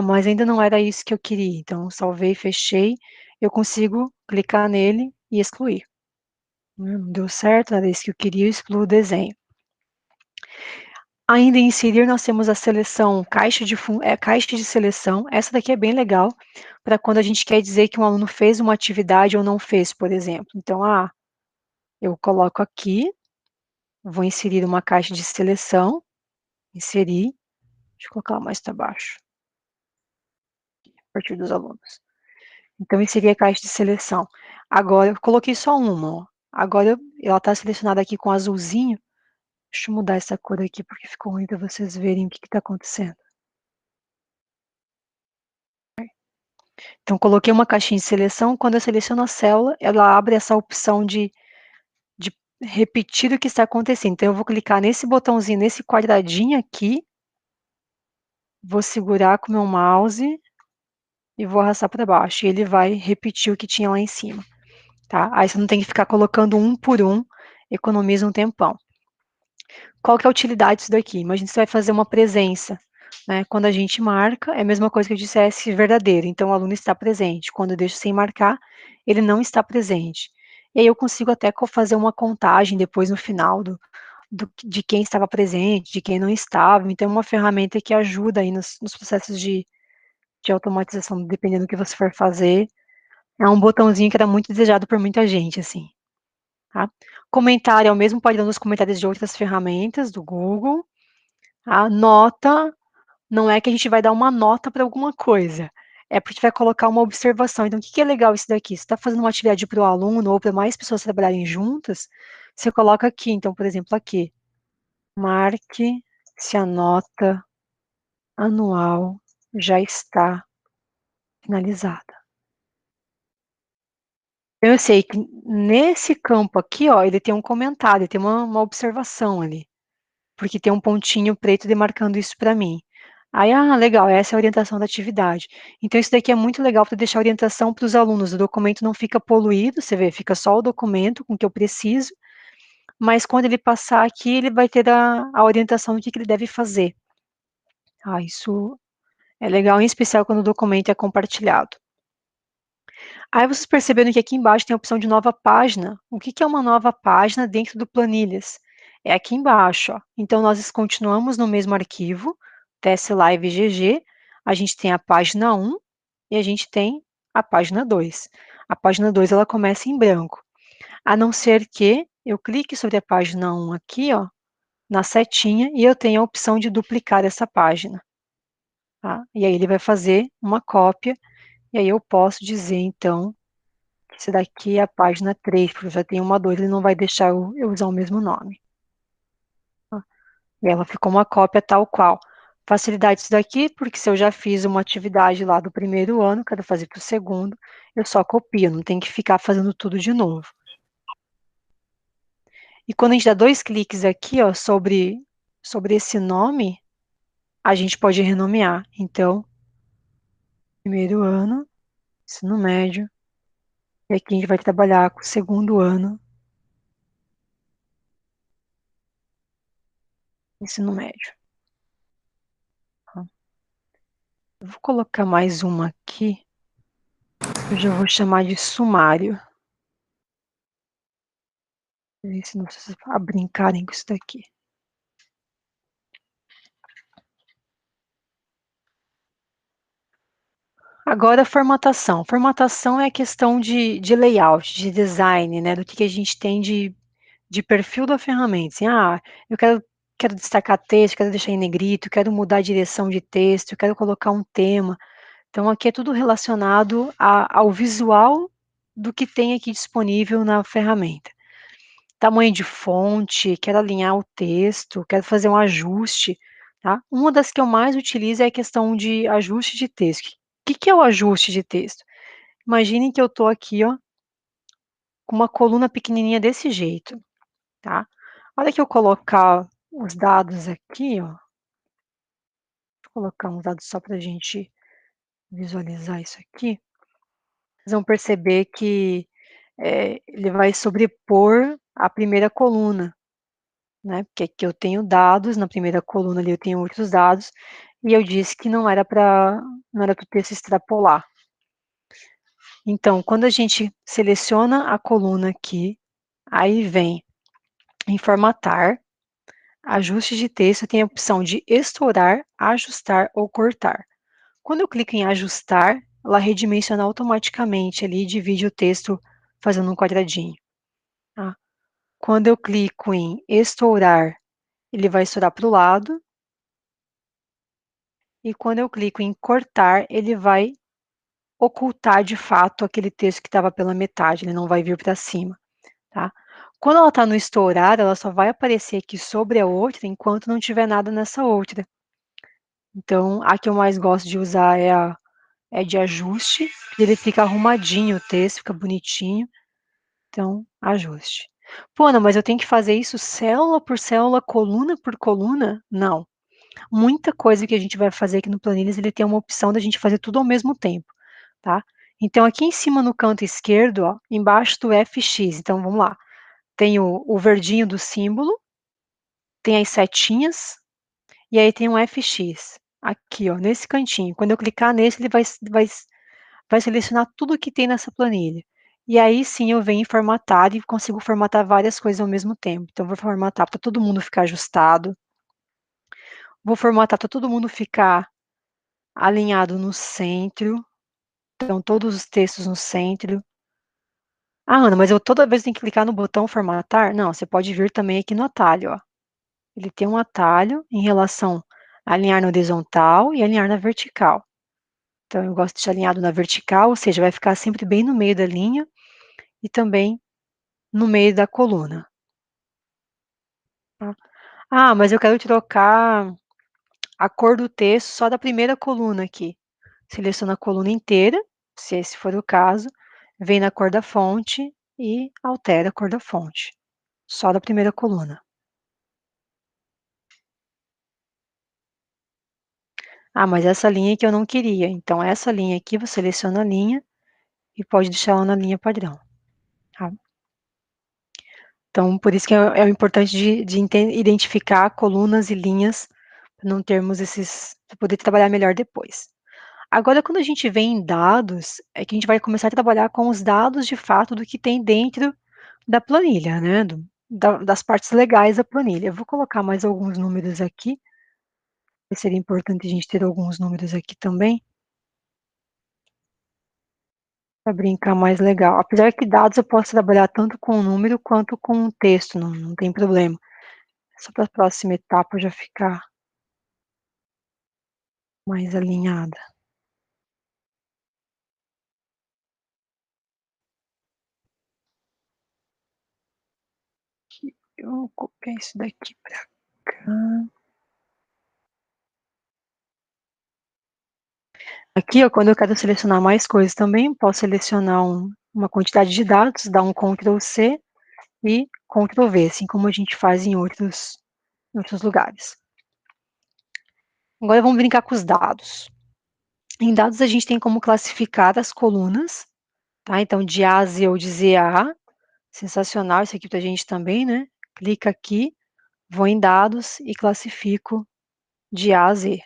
Mas ainda não era isso que eu queria, então salvei, fechei, eu consigo clicar nele e excluir. Não deu certo, era isso que eu queria, eu excluo o desenho. Ainda em inserir, nós temos a seleção caixa de seleção. Essa daqui é bem legal, para quando a gente quer dizer que um aluno fez uma atividade ou não fez, por exemplo. Então, eu coloco aqui, vou inserir uma caixa de seleção, inserir, deixa eu colocar mais para baixo, a partir dos alunos. Então, inserir a caixa de seleção. Agora, eu coloquei só uma, ó. Agora, ela está selecionada aqui com azulzinho. Deixa eu mudar essa cor aqui, porque ficou ruim para vocês verem o que está acontecendo. Então, coloquei uma caixinha de seleção, quando eu seleciono a célula, ela abre essa opção de repetir o que está acontecendo. Então, eu vou clicar nesse botãozinho, nesse quadradinho aqui, vou segurar com o meu mouse e vou arrastar para baixo, e ele vai repetir o que tinha lá em cima, tá? Aí você não tem que ficar colocando um por um, economiza um tempão. Qual que é a utilidade disso daqui? Imagina que você vai fazer uma presença, né? Quando a gente marca, é a mesma coisa que eu dissesse verdadeiro, então o aluno está presente. Quando eu deixo sem marcar, ele não está presente. E aí eu consigo até fazer uma contagem depois no final de quem estava presente, de quem não estava. Então é uma ferramenta que ajuda aí nos processos de automatização, dependendo do que você for fazer. É um botãozinho que era muito desejado por muita gente, assim. Tá? Comentário é o mesmo padrão dos comentários de outras ferramentas do Google. A nota não é que a gente vai dar uma nota para alguma coisa, é porque a gente vai colocar uma observação. Então, o que é legal isso daqui? Você está fazendo uma atividade para o aluno ou para mais pessoas trabalharem juntas, você coloca aqui. Então, por exemplo, aqui, marque se a nota anual já está finalizada. Então, eu sei que nesse campo aqui, ó, ele tem um comentário, tem uma observação ali, porque tem um pontinho preto demarcando isso para mim. Aí, legal, essa é a orientação da atividade. Então, isso daqui é muito legal para deixar orientação para os alunos. O documento não fica poluído, você vê, fica só o documento com o que eu preciso, mas quando ele passar aqui, ele vai ter a orientação do que ele deve fazer. Isso é legal, em especial quando o documento é compartilhado. Aí vocês perceberam que aqui embaixo tem a opção de nova página. O que é uma nova página dentro do Planilhas? É aqui embaixo, ó. Então, nós continuamos no mesmo arquivo, TS Live GG, a gente tem a página 1 e a gente tem a página 2. A página 2 ela começa em branco, a não ser que eu clique sobre a página 1 aqui, ó, na setinha, e eu tenho a opção de duplicar essa página. Tá? E aí ele vai fazer uma cópia, e aí eu posso dizer, então, esse daqui é a página 3, porque eu já tenho uma 2, ele não vai deixar eu usar o mesmo nome. Tá? E ela ficou uma cópia tal qual. Facilidade disso daqui, porque se eu já fiz uma atividade lá do primeiro ano, quero fazer para o segundo, eu só copio, não tem que ficar fazendo tudo de novo. E quando a gente dá 2 cliques aqui, ó, sobre esse nome, a gente pode renomear. Então, primeiro ano, ensino médio, e aqui a gente vai trabalhar com o segundo ano, ensino médio. Eu vou colocar mais uma aqui, eu já vou chamar de sumário. Se não vocês brincarem com isso daqui. Agora, formatação. Formatação é questão de layout, de design, né? Do que a gente tem de perfil da ferramenta. Assim, eu quero destacar texto, quero deixar em negrito, quero mudar a direção de texto, quero colocar um tema. Então, aqui é tudo relacionado ao visual do que tem aqui disponível na ferramenta. tamanho de fonte, quero alinhar o texto, quero fazer um ajuste, tá. Uma das que eu mais utilizo é a questão de ajuste de texto. O que que é o ajuste de texto? Imaginem que eu estou aqui, ó, com uma coluna pequenininha desse jeito, tá. A hora que eu colocar os dados aqui, ó, vou colocar uns dados só para a gente visualizar isso aqui, vocês vão perceber que, ele vai sobrepor a primeira coluna, né, porque aqui eu tenho dados, na primeira coluna ali eu tenho outros dados, e eu disse que não era para o texto extrapolar. Então, quando a gente seleciona a coluna aqui, aí vem em formatar, ajuste de texto, tem a opção de estourar, ajustar ou cortar. Quando eu clico em ajustar, ela redimensiona automaticamente ali e divide o texto fazendo um quadradinho, tá. Quando eu clico em estourar, ele vai estourar para o lado, e quando eu clico em cortar, ele vai ocultar de fato aquele texto que estava pela metade, ele não vai vir para cima, tá. Quando ela está no estourar, ela só vai aparecer aqui sobre a outra enquanto não tiver nada nessa outra. Então, a que eu mais gosto de usar é de ajuste, ele fica arrumadinho o texto, fica bonitinho, então ajuste. "Pô, Ana, mas eu tenho que fazer isso célula por célula, coluna por coluna?" Não. Muita coisa que a gente vai fazer aqui no Planilhas, ele tem uma opção da gente fazer tudo ao mesmo tempo, tá. Então aqui em cima no canto esquerdo, ó, embaixo do FX, então vamos lá, tem o verdinho do símbolo, tem as setinhas, e aí tem um FX, aqui ó, nesse cantinho, quando eu clicar nesse ele vai selecionar tudo que tem nessa planilha. E aí sim eu venho em formatar e consigo formatar várias coisas ao mesmo tempo. Então vou formatar para todo mundo ficar ajustado, vou formatar para todo mundo ficar alinhado no centro, então todos os textos no centro. "Ah, Ana, mas eu toda vez tenho que clicar no botão formatar?" Não, você pode vir também aqui no atalho, ó. Ele tem um atalho em relação a alinhar na horizontal e alinhar na vertical. Então eu gosto de alinhado na vertical, ou seja, vai ficar sempre bem no meio da linha e também no meio da coluna, tá. "Ah, mas eu quero trocar a cor do texto só da primeira coluna aqui." Seleciona a coluna inteira, se esse for o caso, vem na cor da fonte e altera a cor da fonte, só da primeira coluna. "Ah, mas essa linha que eu não queria." Então essa linha aqui, você seleciona a linha e pode deixar ela na linha padrão, tá. Então por isso que é o importante de identificar colunas e linhas, para não termos esses para poder trabalhar melhor depois. Agora quando a gente vem em dados, é que a gente vai começar a trabalhar com os dados de fato do que tem dentro da planilha, né, das partes legais da planilha. Eu vou colocar mais alguns números aqui, que seria importante a gente ter alguns números aqui também, para brincar mais legal. Apesar que dados eu posso trabalhar tanto com o número quanto com o texto, não tem problema. Só para a próxima etapa já ficar mais alinhada. Aqui, eu vou copiar isso daqui para cá. Aqui, ó, quando eu quero selecionar mais coisas também, posso selecionar uma quantidade de dados, dar um Ctrl C e Ctrl V, assim como a gente faz em outros lugares. Agora vamos brincar com os dados. Em dados a gente tem como classificar as colunas, tá? Então de A a Z ou de Z a A, sensacional isso aqui pra gente também, né? Clica aqui, vou em dados e classifico de A a Z.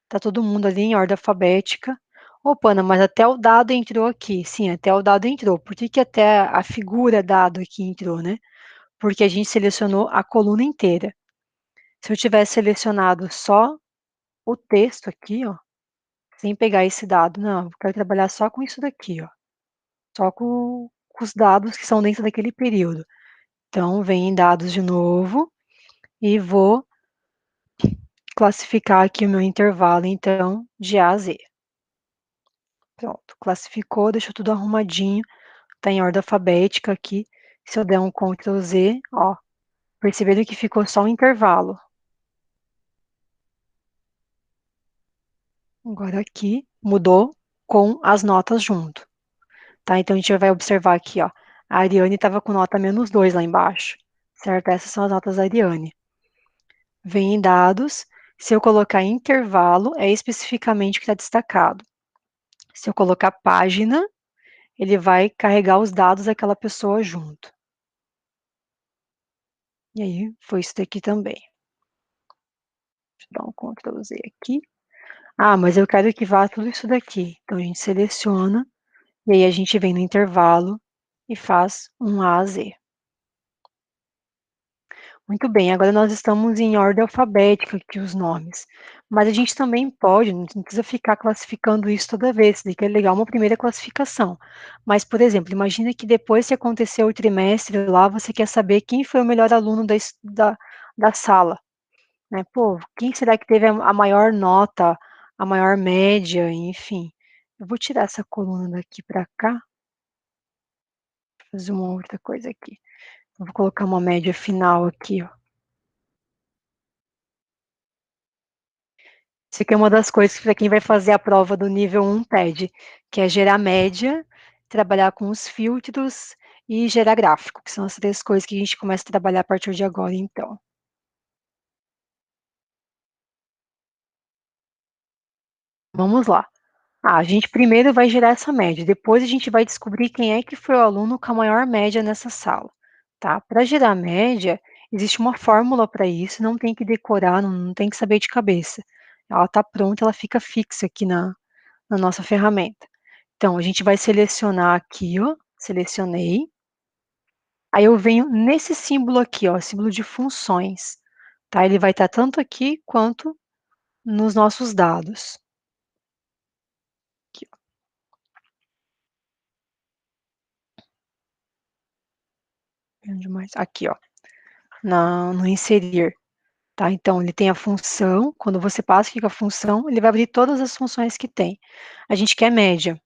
Tá todo mundo ali em ordem alfabética. Opa, Ana, mas até o dado entrou aqui. Sim, até o dado entrou. Por que que até a figura dado aqui entrou, né? Porque a gente selecionou a coluna inteira. Se eu tivesse selecionado só o texto aqui, ó, sem pegar esse dado, não, eu quero trabalhar só com isso daqui, ó, só com os dados que são dentro daquele período. Então, vem em dados de novo e vou classificar aqui o meu intervalo, então, de A a Z. Pronto, classificou, deixou tudo arrumadinho, tá em ordem alfabética aqui. Se eu der um Ctrl Z, ó, perceberam que ficou só um intervalo. Agora aqui mudou com as notas junto. Tá? Então a gente vai observar aqui, ó, a Ariane estava com nota -2 lá embaixo, certo? Essas são as notas da Ariane. Vem em dados, se eu colocar intervalo, é especificamente o que está destacado. Se eu colocar página, ele vai carregar os dados daquela pessoa junto. E aí, foi isso daqui também. Deixa eu dar um Ctrl Z aqui. Ah, mas eu quero que vá tudo isso daqui. Então, a gente seleciona, e aí a gente vem no intervalo e faz um A a Z. Muito bem, agora nós estamos em ordem alfabética aqui os nomes. Mas a gente também pode, não precisa ficar classificando isso toda vez, tem que é legal uma primeira classificação. Mas, por exemplo, imagina que depois que aconteceu o trimestre lá, você quer saber quem foi o melhor aluno da sala, né? Pô, quem será que teve a maior nota, a maior média, enfim. Eu vou tirar essa coluna daqui para cá, fazer uma outra coisa aqui. Eu vou colocar uma média final aqui, ó. Isso aqui é uma das coisas para quem vai fazer a prova do nível 1 pede, que é gerar média, trabalhar com os filtros e gerar gráfico, que são as 3 coisas que a gente começa a trabalhar a partir de agora, então. Vamos lá. A gente primeiro vai gerar essa média, depois a gente vai descobrir quem é que foi o aluno com a maior média nessa sala, tá? Para gerar média, existe uma fórmula para isso, não tem que decorar, não tem que saber de cabeça. Ela está pronta, ela fica fixa aqui na nossa ferramenta. Então, a gente vai selecionar aqui, ó, selecionei. Aí eu venho nesse símbolo aqui, ó, símbolo de funções, tá? Ele vai estar tanto aqui quanto nos nossos dados. Aqui, ó. Onde mais? Aqui, ó, no inserir, tá? Então, ele tem a função, quando você passa aqui com a função, ele vai abrir todas as funções que tem. A gente quer média.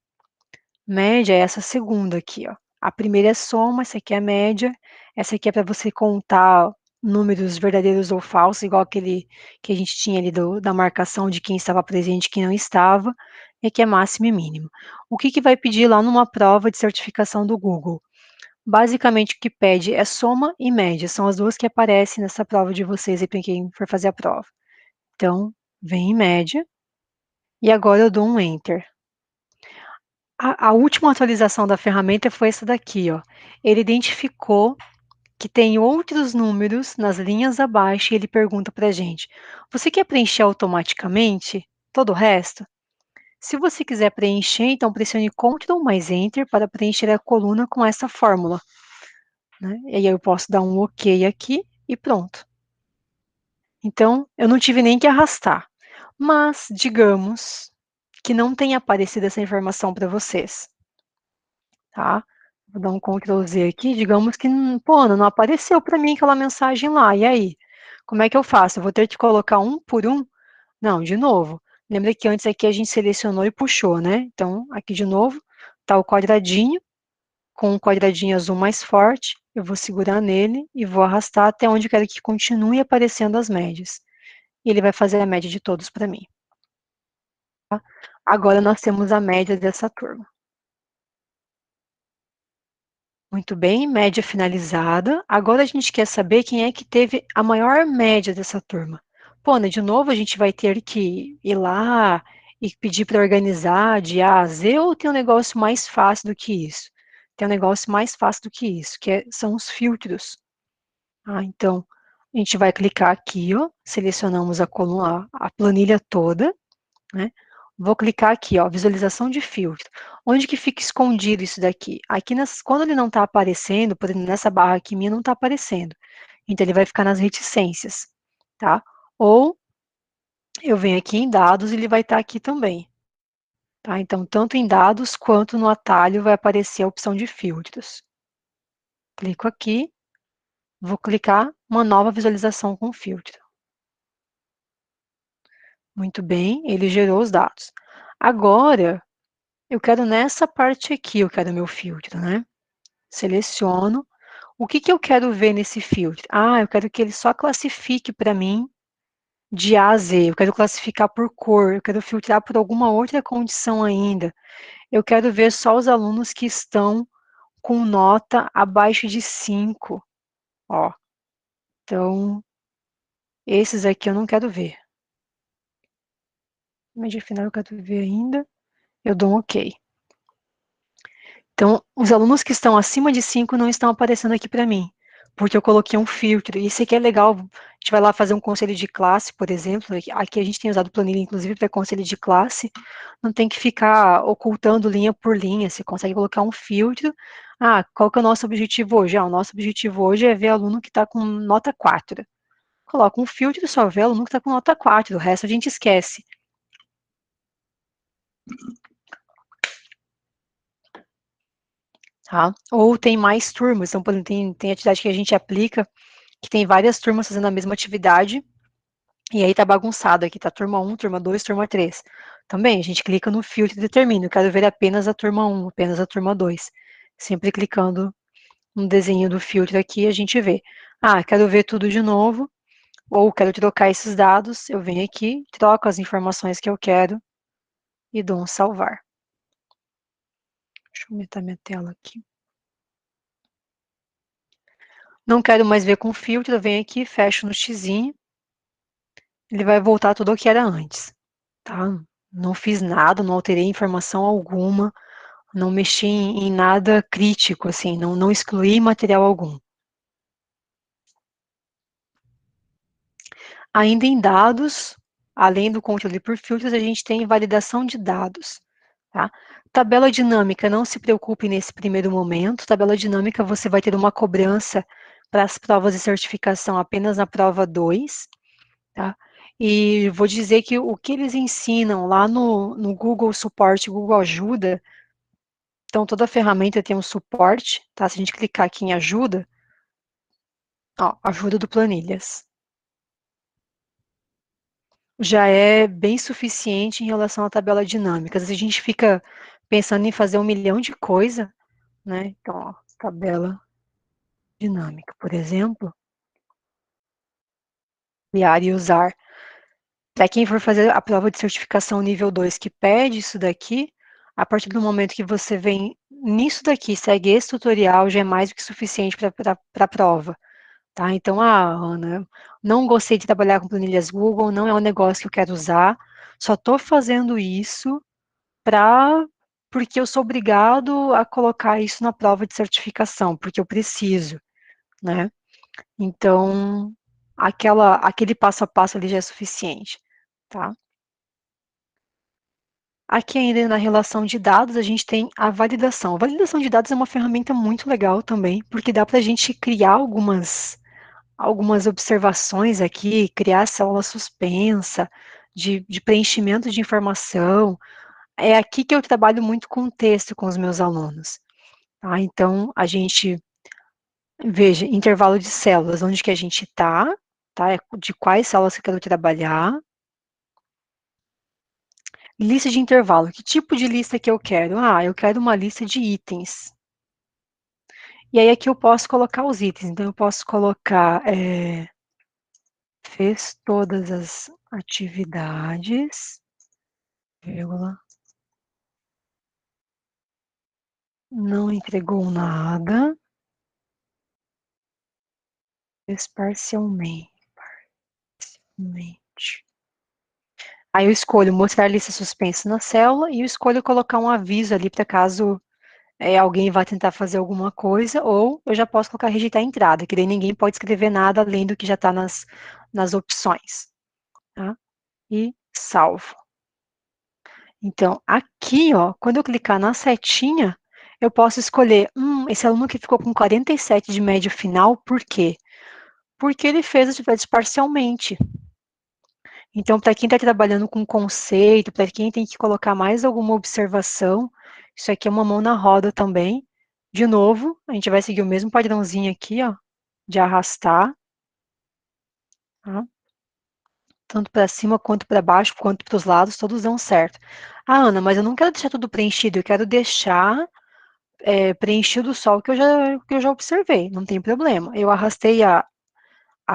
Média é essa segunda aqui, ó. A primeira é soma, essa aqui é média, essa aqui é para você contar números verdadeiros ou falsos, igual aquele que a gente tinha ali da marcação de quem estava presente e quem não estava, e aqui é máximo e mínimo. O que vai pedir lá numa prova de certificação do Google? Basicamente o que pede é soma e média, são as duas que aparecem nessa prova de vocês aí para quem for fazer a prova. Então, vem em média, e agora eu dou um enter. A última atualização da ferramenta foi essa daqui, ó. Ele identificou que tem outros números nas linhas abaixo e ele pergunta para a gente: você quer preencher automaticamente todo o resto? Se você quiser preencher, então pressione Ctrl mais Enter para preencher a coluna com essa fórmula, né? E aí eu posso dar um OK aqui e pronto. Então, eu não tive nem que arrastar. Mas, digamos que não tenha aparecido essa informação para vocês. Tá? Vou dar um Ctrl Z aqui, digamos que, pô, não apareceu para mim aquela mensagem lá, e aí? Como é que eu faço? Eu vou ter que colocar um por um? Não, de novo. Lembra que antes aqui a gente selecionou e puxou, né? Então, aqui de novo, tá o quadradinho, com o quadradinho azul mais forte, eu vou segurar nele e vou arrastar até onde eu quero que continue aparecendo as médias. E ele vai fazer a média de todos para mim. Tá? Agora nós temos a média dessa turma. Muito bem, média finalizada. Agora a gente quer saber quem é que teve a maior média dessa turma. Pô, né, de novo a gente vai ter que ir lá e pedir para organizar de A a Z, ou tem um negócio mais fácil do que isso? Tem um negócio mais fácil do que isso, são os filtros. Então, a gente vai clicar aqui, ó, selecionamos a coluna, a planilha toda, né? Vou clicar aqui, ó, visualização de filtro. Onde que fica escondido isso daqui? Aqui, quando ele não está aparecendo, por exemplo, nessa barra aqui minha não está aparecendo. Então, ele vai ficar nas reticências, tá? Ou eu venho aqui em dados e ele vai estar aqui também, tá? Então, tanto em dados quanto no atalho vai aparecer a opção de filtros. Clico aqui, vou clicar uma nova visualização com filtro. Muito bem, ele gerou os dados. Agora, eu quero nessa parte aqui, eu quero meu filtro, né? Seleciono. O que eu quero ver nesse filtro? Ah, eu quero que ele só classifique para mim de A a Z, eu quero classificar por cor, eu quero filtrar por alguma outra condição ainda. Eu quero ver só os alunos que estão com nota abaixo de 5, ó. Então, esses aqui eu não quero ver. Média final eu quero ver ainda, eu dou um OK. Então, os alunos que estão acima de 5 não estão aparecendo aqui para mim, porque eu coloquei um filtro. Isso aqui é legal, a gente vai lá fazer um conselho de classe, por exemplo, aqui a gente tem usado planilha, inclusive, para conselho de classe, não tem que ficar ocultando linha por linha, você consegue colocar um filtro. Ah, qual que é o nosso objetivo hoje? Ah, o nosso objetivo hoje é ver aluno que está com nota 4. Coloca um filtro e só vê aluno que está com nota 4, o resto a gente esquece. Tá? Ou tem mais turmas, então, por exemplo, tem atividade que a gente aplica, que tem várias turmas fazendo a mesma atividade, e aí tá bagunçado, aqui tá turma 1, turma 2, turma 3. Também, a gente clica no filtro e determina, eu quero ver apenas a turma 1, apenas a turma 2. Sempre clicando no desenho do filtro aqui, a gente vê. Ah, quero ver tudo de novo, ou quero trocar esses dados, eu venho aqui, troco as informações que eu quero e dou um salvar. Deixa eu aumentar minha tela aqui. Não quero mais ver com filtro, eu venho aqui, fecho no xizinho, ele vai voltar tudo o que era antes, tá? Não fiz nada, não alterei informação alguma, não mexi em nada crítico, assim, não excluí material algum. Ainda em dados, além do controle por filtros, a gente tem validação de dados, tá? Tabela dinâmica, não se preocupe nesse primeiro momento, tabela dinâmica você vai ter uma cobrança para as provas de certificação apenas na prova 2, tá? E vou dizer que o que eles ensinam lá no Google Suporte, Google Ajuda, então toda ferramenta tem um suporte, tá? Se a gente clicar aqui em ajuda, ó, ajuda do Planilhas, já é bem suficiente em relação à tabela dinâmica. Às vezes a gente fica pensando em fazer 1 milhão de coisa, né? Então, ó, tabela dinâmica, por exemplo, criar e usar. Para quem for fazer a prova de certificação nível 2 que pede isso daqui, a partir do momento que você vem nisso daqui, segue esse tutorial, já é mais do que suficiente para a prova. Tá? Então, Ana, não gostei de trabalhar com planilhas Google, não é um negócio que eu quero usar, só estou fazendo isso porque eu sou obrigado a colocar isso na prova de certificação, porque eu preciso, né? Então, aquele passo a passo ali já é suficiente, tá? Aqui ainda na relação de dados, a gente tem a validação. A validação de dados é uma ferramenta muito legal também, porque dá para a gente criar algumas observações aqui, criar célula suspensa, de preenchimento de informação. É aqui que eu trabalho muito com texto com os meus alunos. Tá? Então, a gente, veja, intervalo de células, onde que a gente está, tá? De quais células que eu quero trabalhar. Lista de intervalo, que tipo de lista que eu quero? Ah, eu quero uma lista de itens. E aí aqui eu posso colocar os itens, então eu posso colocar, fez todas as atividades, vírgula, não entregou nada, fez parcialmente. Aí eu escolho mostrar lista suspensa na célula e eu escolho colocar um aviso ali para caso alguém vá tentar fazer alguma coisa, ou eu já posso colocar rejeitar a entrada, que daí ninguém pode escrever nada além do que já está nas opções. Tá? E salvo. Então, aqui, ó, quando eu clicar na setinha, eu posso escolher, esse aluno que ficou com 47 de média final, por quê? Porque ele fez atividades parcialmente. Então, para quem está trabalhando com conceito, para quem tem que colocar mais alguma observação, isso aqui é uma mão na roda também. De novo, a gente vai seguir o mesmo padrãozinho aqui, ó, de arrastar, tá? Tanto para cima, quanto para baixo, quanto para os lados, todos dão certo. Ah, Ana, mas eu não quero deixar tudo preenchido, eu quero deixar preenchido só o que eu já observei, não tem problema. Eu arrastei a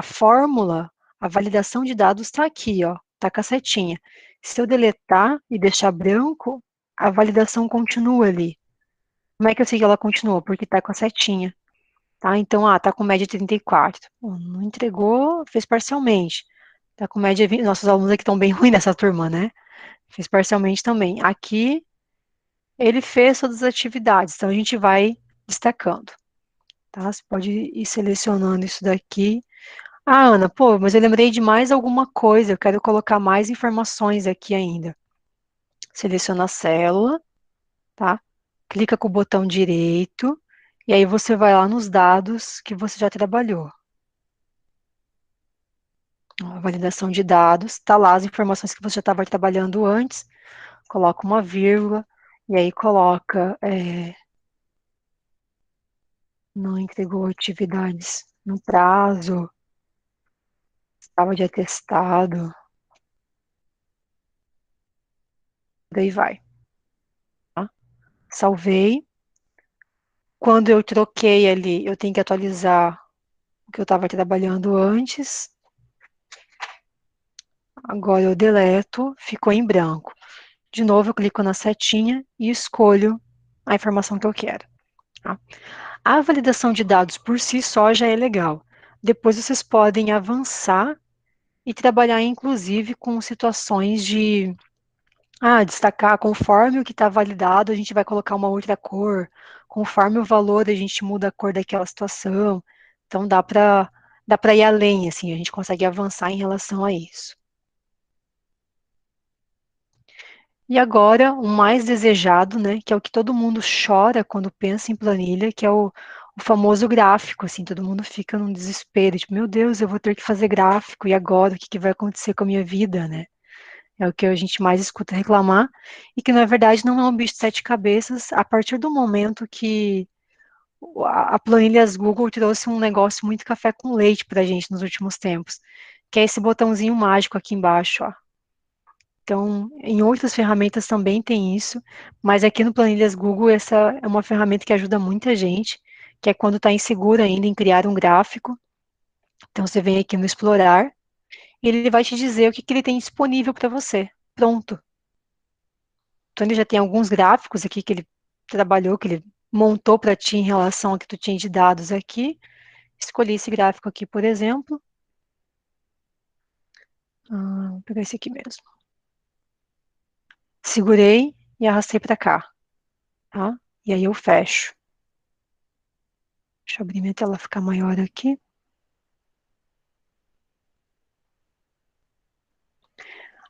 fórmula, a validação de dados está aqui, ó, está com a setinha. Se eu deletar e deixar branco, a validação continua ali. Como é que eu sei que ela continua? Porque está com a setinha. Tá? Então, tá com média 34. Pô, não entregou, fez parcialmente. Tá com média 20. Nossos alunos aqui estão bem ruins nessa turma, né? Fez parcialmente também. Aqui, ele fez todas as atividades, então a gente vai destacando. Tá? Você pode ir selecionando isso daqui. Ana, pô, mas eu lembrei de mais alguma coisa, eu quero colocar mais informações aqui ainda. Seleciona a célula, tá? Clica com o botão direito, e aí você vai lá nos dados que você já trabalhou. A validação de dados, tá lá as informações que você já estava trabalhando antes, coloca uma vírgula, e aí coloca, não entregou atividades no prazo, estava de atestado, daí vai, tá? Salvei. Quando eu troquei ali, eu tenho que atualizar o que eu estava trabalhando antes. Agora eu deleto, ficou em branco. De novo, eu clico na setinha e escolho a informação que eu quero. Tá? A validação de dados por si só já é legal. Depois vocês podem avançar e trabalhar, inclusive, com situações de destacar conforme o que está validado, a gente vai colocar uma outra cor, conforme o valor, a gente muda a cor daquela situação. Então dá para ir além, assim, a gente consegue avançar em relação a isso. E agora, o mais desejado, né, que é o que todo mundo chora quando pensa em planilha, que é o famoso gráfico, assim, todo mundo fica num desespero, tipo, meu Deus, eu vou ter que fazer gráfico, e agora, o que vai acontecer com a minha vida, né? É o que a gente mais escuta reclamar, e que, na verdade, não é um bicho de sete cabeças, a partir do momento que a planilhas Google trouxe um negócio muito café com leite pra gente nos últimos tempos, que é esse botãozinho mágico aqui embaixo, ó. Então, em outras ferramentas também tem isso, mas aqui no Planilhas Google essa é uma ferramenta que ajuda muita gente, que é quando está inseguro ainda em criar um gráfico. Então, você vem aqui no Explorar e ele vai te dizer o que, que ele tem disponível para você. Pronto. Então, ele já tem alguns gráficos aqui que ele trabalhou, que ele montou para ti em relação ao que tu tinha de dados aqui. Escolhi esse gráfico aqui, por exemplo. Vou pegar esse aqui mesmo. Segurei e arrastei para cá, tá? E aí eu fecho. Deixa eu abrir minha tela ficar maior aqui.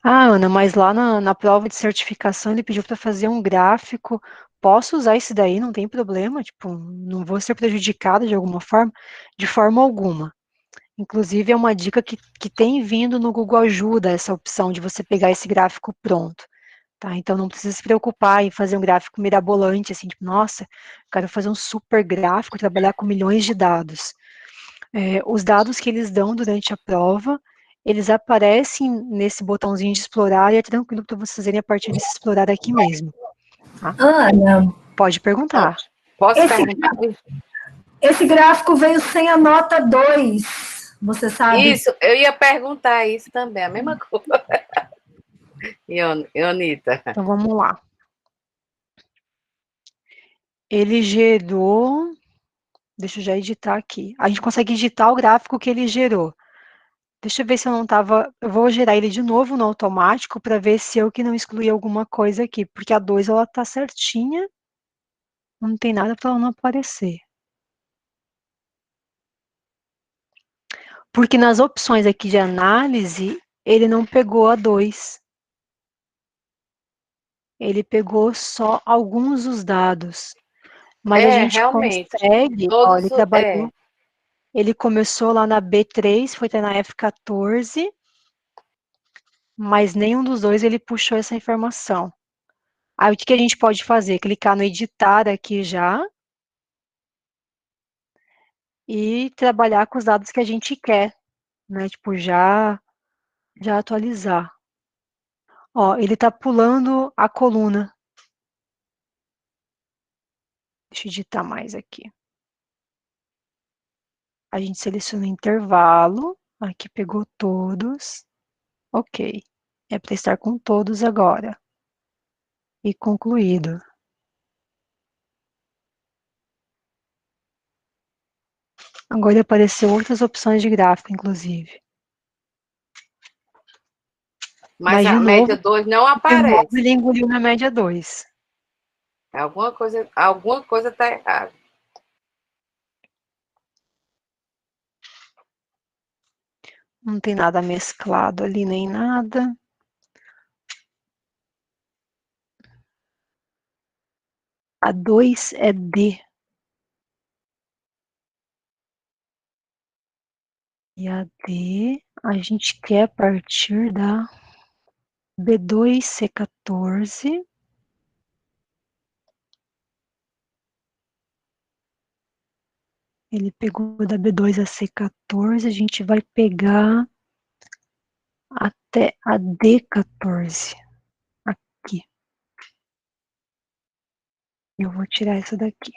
Ana, mas lá na prova de certificação ele pediu para fazer um gráfico. Posso usar esse daí? Não tem problema? Tipo, não vou ser prejudicada de alguma forma? De forma alguma. Inclusive, é uma dica que tem vindo no Google Ajuda, essa opção de você pegar esse gráfico pronto. Tá? Então, não precisa se preocupar em fazer um gráfico mirabolante, assim, tipo, nossa, quero fazer um super gráfico, trabalhar com milhões de dados. Os dados que eles dão durante a prova, eles aparecem nesse botãozinho de explorar e é tranquilo para vocês fazerem a partir desse explorar aqui mesmo. Tá? Ana, Pode perguntar. Posso esse, perguntar? esse gráfico veio sem a nota 2, você sabe? Isso, eu ia perguntar isso também, a mesma coisa. Ionita. Então vamos lá. Ele gerou. Deixa eu já editar aqui. A gente consegue editar o gráfico que ele gerou. Deixa eu ver se eu não estava. Eu vou gerar ele de novo no automático para ver se eu que não excluí alguma coisa aqui, porque a 2 ela tá certinha. Não tem nada para ela não aparecer. Porque nas opções aqui de análise, ele não pegou a 2. Ele pegou só alguns dos dados. Mas a gente Realmente. consegue, ó, ele Todos. trabalhou, ele começou lá na B3, foi até na F14, mas nenhum dos dois ele puxou essa informação. Aí o que a gente pode fazer? Clicar no editar aqui já e trabalhar com os dados que a gente quer, né? Tipo, já atualizar. Ó, ele tá pulando a coluna. Deixa eu digitar mais aqui. A gente seleciona o intervalo. Aqui pegou todos. Ok. É para estar com todos agora. E concluído. Agora apareceu outras opções de gráfico, inclusive. Mas de a novo, média 2 não de novo, aparece. ele engoliu na média 2. Alguma coisa tá errada. Não tem nada mesclado ali, nem nada. A 2 é D. E a D, a gente quer partir da B2C14. Ele pegou da B2 a C14, a gente vai pegar até a D14. Aqui. Eu vou tirar essa daqui.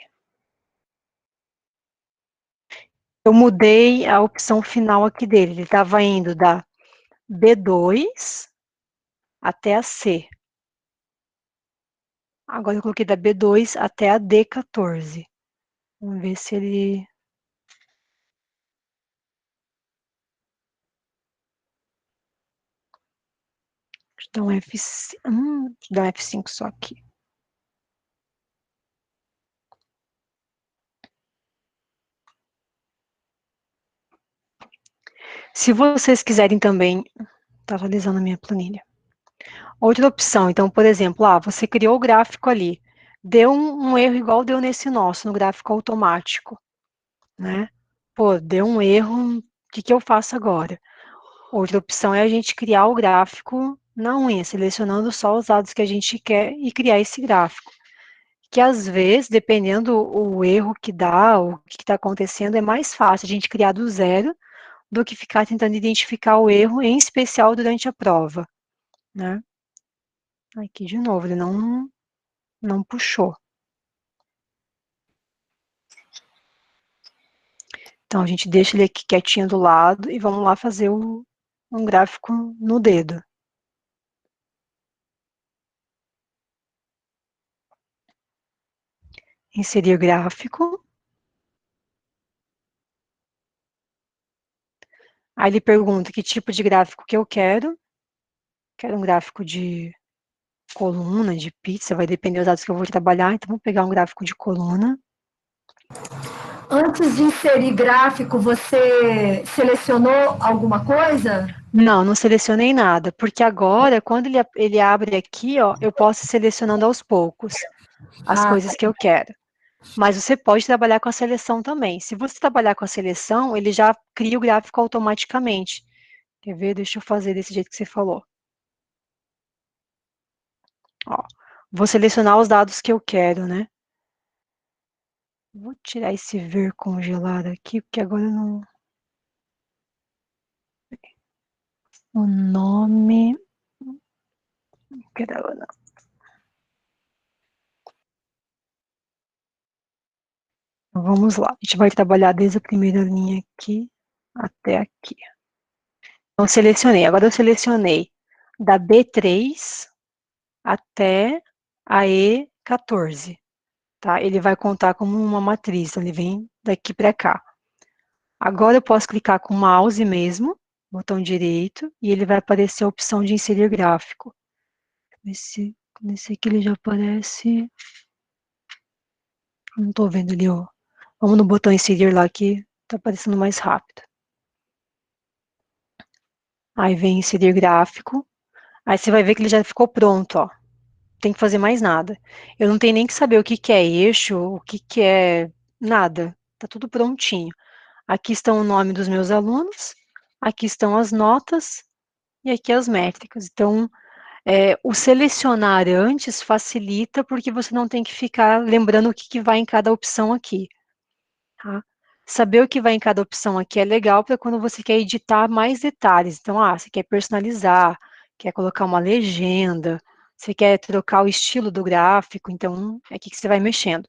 Eu mudei a opção final aqui dele. Ele estava indo da B2 até a C. Agora eu coloquei da B2 até a D14. Vamos ver se ele... Deixa eu dar um F5, deixa eu dar um F5 só aqui. Se vocês quiserem também... Tá atualizando a minha planilha. Outra opção, então, por exemplo, você criou o gráfico ali. Deu um erro igual deu nesse nosso, no gráfico automático. Né? Pô, deu um erro, o que eu faço agora? Outra opção é a gente criar o gráfico na unha, selecionando só os dados que a gente quer e criar esse gráfico. Que às vezes, dependendo o erro que dá, o que está acontecendo, é mais fácil a gente criar do zero do que ficar tentando identificar o erro, em especial durante a prova. Né? Aqui de novo, ele não puxou. Então a gente deixa ele aqui quietinho do lado e vamos lá fazer um gráfico no dedo. Inserir gráfico. Aí ele pergunta que tipo de gráfico que eu quero. Quero um gráfico de coluna, de pizza, vai depender dos dados que eu vou trabalhar, então vou pegar um gráfico de coluna. Antes de inserir gráfico, você selecionou alguma coisa? Não selecionei nada, porque agora, quando ele abre aqui, ó, eu posso ir selecionando aos poucos as coisas que eu quero. Mas você pode trabalhar com a seleção também. Se você trabalhar com a seleção, ele já cria o gráfico automaticamente. Quer ver? Deixa eu fazer desse jeito que você falou. Ó, vou selecionar os dados que eu quero, né? Vou tirar esse ver congelado aqui, porque agora eu não... O nome... Vamos lá. A gente vai trabalhar desde a primeira linha aqui até aqui. Então, selecionei. Agora eu selecionei da B3 até a E14. Tá? Ele vai contar como uma matriz, então ele vem daqui para cá. Agora eu posso clicar com o mouse mesmo, botão direito, e ele vai aparecer a opção de inserir gráfico. Nesse aqui ele já aparece... Não estou vendo ali, ó. Vamos no botão inserir lá que está aparecendo mais rápido. Aí vem inserir gráfico. Aí você vai ver que ele já ficou pronto, ó. Não tem que fazer mais nada. Eu não tenho nem que saber o que é eixo, o que é nada. Tá tudo prontinho. Aqui estão o nome dos meus alunos, aqui estão as notas e aqui as métricas. Então, o selecionar antes facilita porque você não tem que ficar lembrando o que vai em cada opção aqui. Tá? Saber o que vai em cada opção aqui é legal para quando você quer editar mais detalhes. Então, você quer personalizar, quer colocar uma legenda, você quer trocar o estilo do gráfico, então é aqui que você vai mexendo.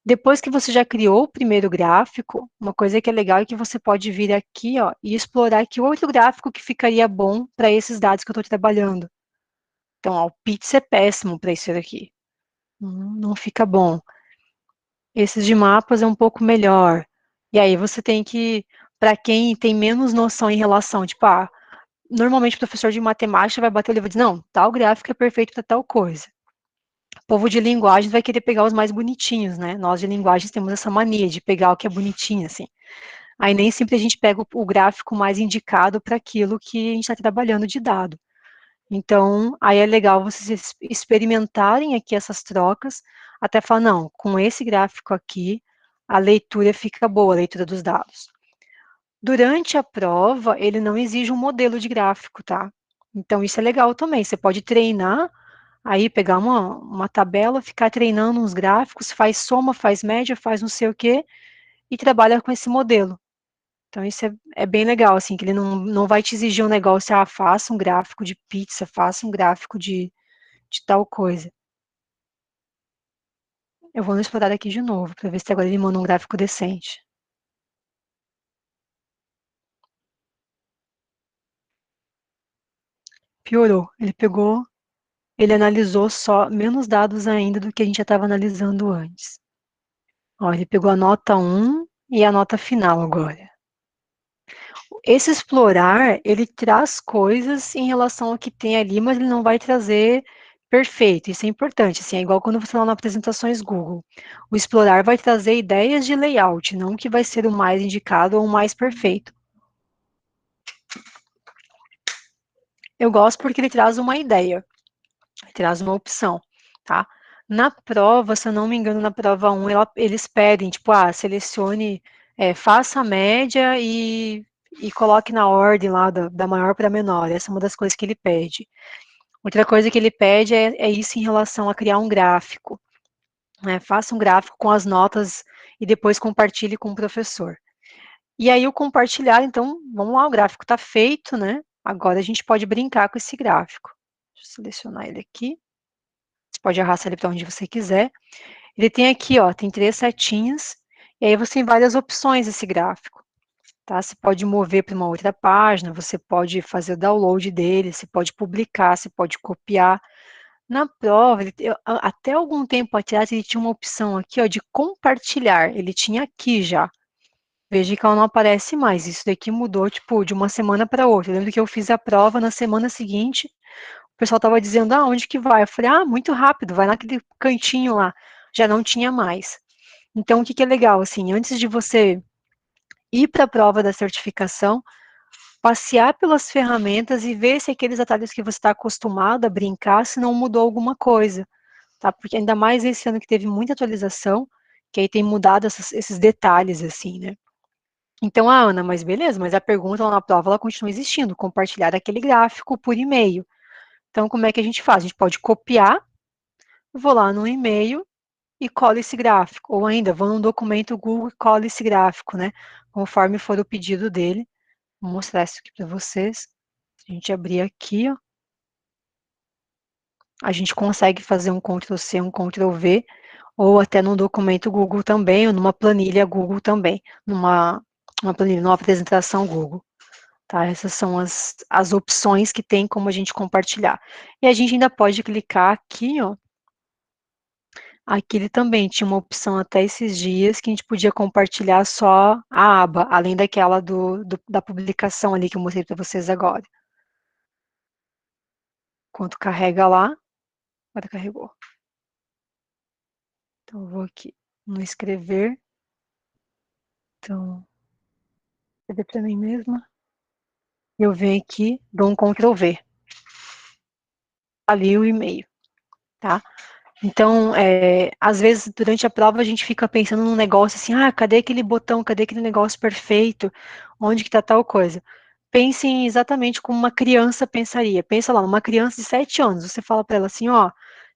Depois que você já criou o primeiro gráfico, uma coisa que é legal é que você pode vir aqui, ó, e explorar que outro gráfico que ficaria bom para esses dados que eu estou trabalhando. Então, ó, o PITS é péssimo para isso aqui. Não fica bom. Esses de mapas é um pouco melhor. E aí você tem que, para quem tem menos noção em relação, tipo, normalmente o professor de matemática vai bater o livro e dizer, não, tal gráfico é perfeito para tal coisa. O povo de linguagem vai querer pegar os mais bonitinhos, né? Nós de linguagens temos essa mania de pegar o que é bonitinho, assim. Aí nem sempre a gente pega o gráfico mais indicado para aquilo que a gente está trabalhando de dado. Então, aí é legal vocês experimentarem aqui essas trocas, até falar, não, com esse gráfico aqui, a leitura fica boa, a leitura dos dados. Durante a prova, ele não exige um modelo de gráfico, tá? Então, isso é legal também, você pode treinar, aí pegar uma tabela, ficar treinando uns gráficos, faz soma, faz média, faz não sei o quê, e trabalha com esse modelo. Então, isso é bem legal, assim, que ele não vai te exigir um negócio, faça um gráfico de pizza, faça um gráfico de tal coisa. Eu vou no explorar aqui de novo, para ver se agora ele manda um gráfico decente. Piorou. Ele analisou só menos dados ainda do que a gente já estava analisando antes. Ó, ele pegou a nota 1 e a nota final agora. Esse explorar, ele traz coisas em relação ao que tem ali, mas ele não vai trazer perfeito. Isso é importante, assim, é igual quando você lá nas apresentações Google. O explorar vai trazer ideias de layout, não que vai ser o mais indicado ou o mais perfeito. Eu gosto porque ele traz uma ideia, ele traz uma opção, tá? Na prova, se eu não me engano, na prova 1, eles pedem, tipo, selecione, faça a média e coloque na ordem lá da maior para menor. Essa é uma das coisas que ele pede. Outra coisa que ele pede é isso em relação a criar um gráfico. Né? Faça um gráfico com as notas e depois compartilhe com o professor. E aí o compartilhar, então, vamos lá, o gráfico está feito, né? Agora a gente pode brincar com esse gráfico. Deixa eu selecionar ele aqui. Você pode arrastar ele para onde você quiser. Ele tem aqui, ó, tem 3 setinhas, e aí você tem várias opções esse gráfico. Tá? Você pode mover para uma outra página, você pode fazer o download dele, você pode publicar, você pode copiar. Na prova, até algum tempo atrás, ele tinha uma opção aqui, ó, de compartilhar. Ele tinha aqui já. Veja que ela não aparece mais. Isso daqui mudou, tipo, de uma semana para outra. Eu lembro que eu fiz a prova na semana seguinte, o pessoal estava dizendo, onde que vai? Eu falei, muito rápido, vai naquele cantinho lá. Já não tinha mais. Então, o que que é legal, assim, antes de você ir para a prova da certificação, passear pelas ferramentas e ver se aqueles atalhos que você está acostumado a brincar, se não mudou alguma coisa, tá? Porque ainda mais esse ano que teve muita atualização, que aí tem mudado esses detalhes, assim, né? Então, Ana, mas beleza, mas a pergunta lá na prova, ela continua existindo, compartilhar aquele gráfico por e-mail. Então, como é que a gente faz? A gente pode copiar, vou lá no e-mail e colo esse gráfico, ou ainda, vou num documento Google e colo esse gráfico, né? Conforme for o pedido dele. Vou mostrar isso aqui para vocês. Se a gente abrir aqui, ó, a gente consegue fazer um Ctrl+C, um Ctrl+V, ou até num documento Google também, ou numa planilha Google também, numa planilha, numa apresentação Google. Tá? Essas são as opções que tem como a gente compartilhar. E a gente ainda pode clicar aqui, ó. Aqui ele também tinha uma opção até esses dias que a gente podia compartilhar só a aba, além daquela da publicação ali que eu mostrei para vocês agora. Enquanto carrega lá, agora carregou. Então, eu vou aqui no escrever. Então, escrever para mim mesma. Eu venho aqui, dou um Ctrl+V. Ali o e-mail, tá? Então, às vezes, durante a prova, a gente fica pensando num negócio assim, cadê aquele botão, cadê aquele negócio perfeito, onde que tá tal coisa? Pensem exatamente como uma criança pensaria. Pensa lá, uma criança de 7 anos, você fala para ela assim,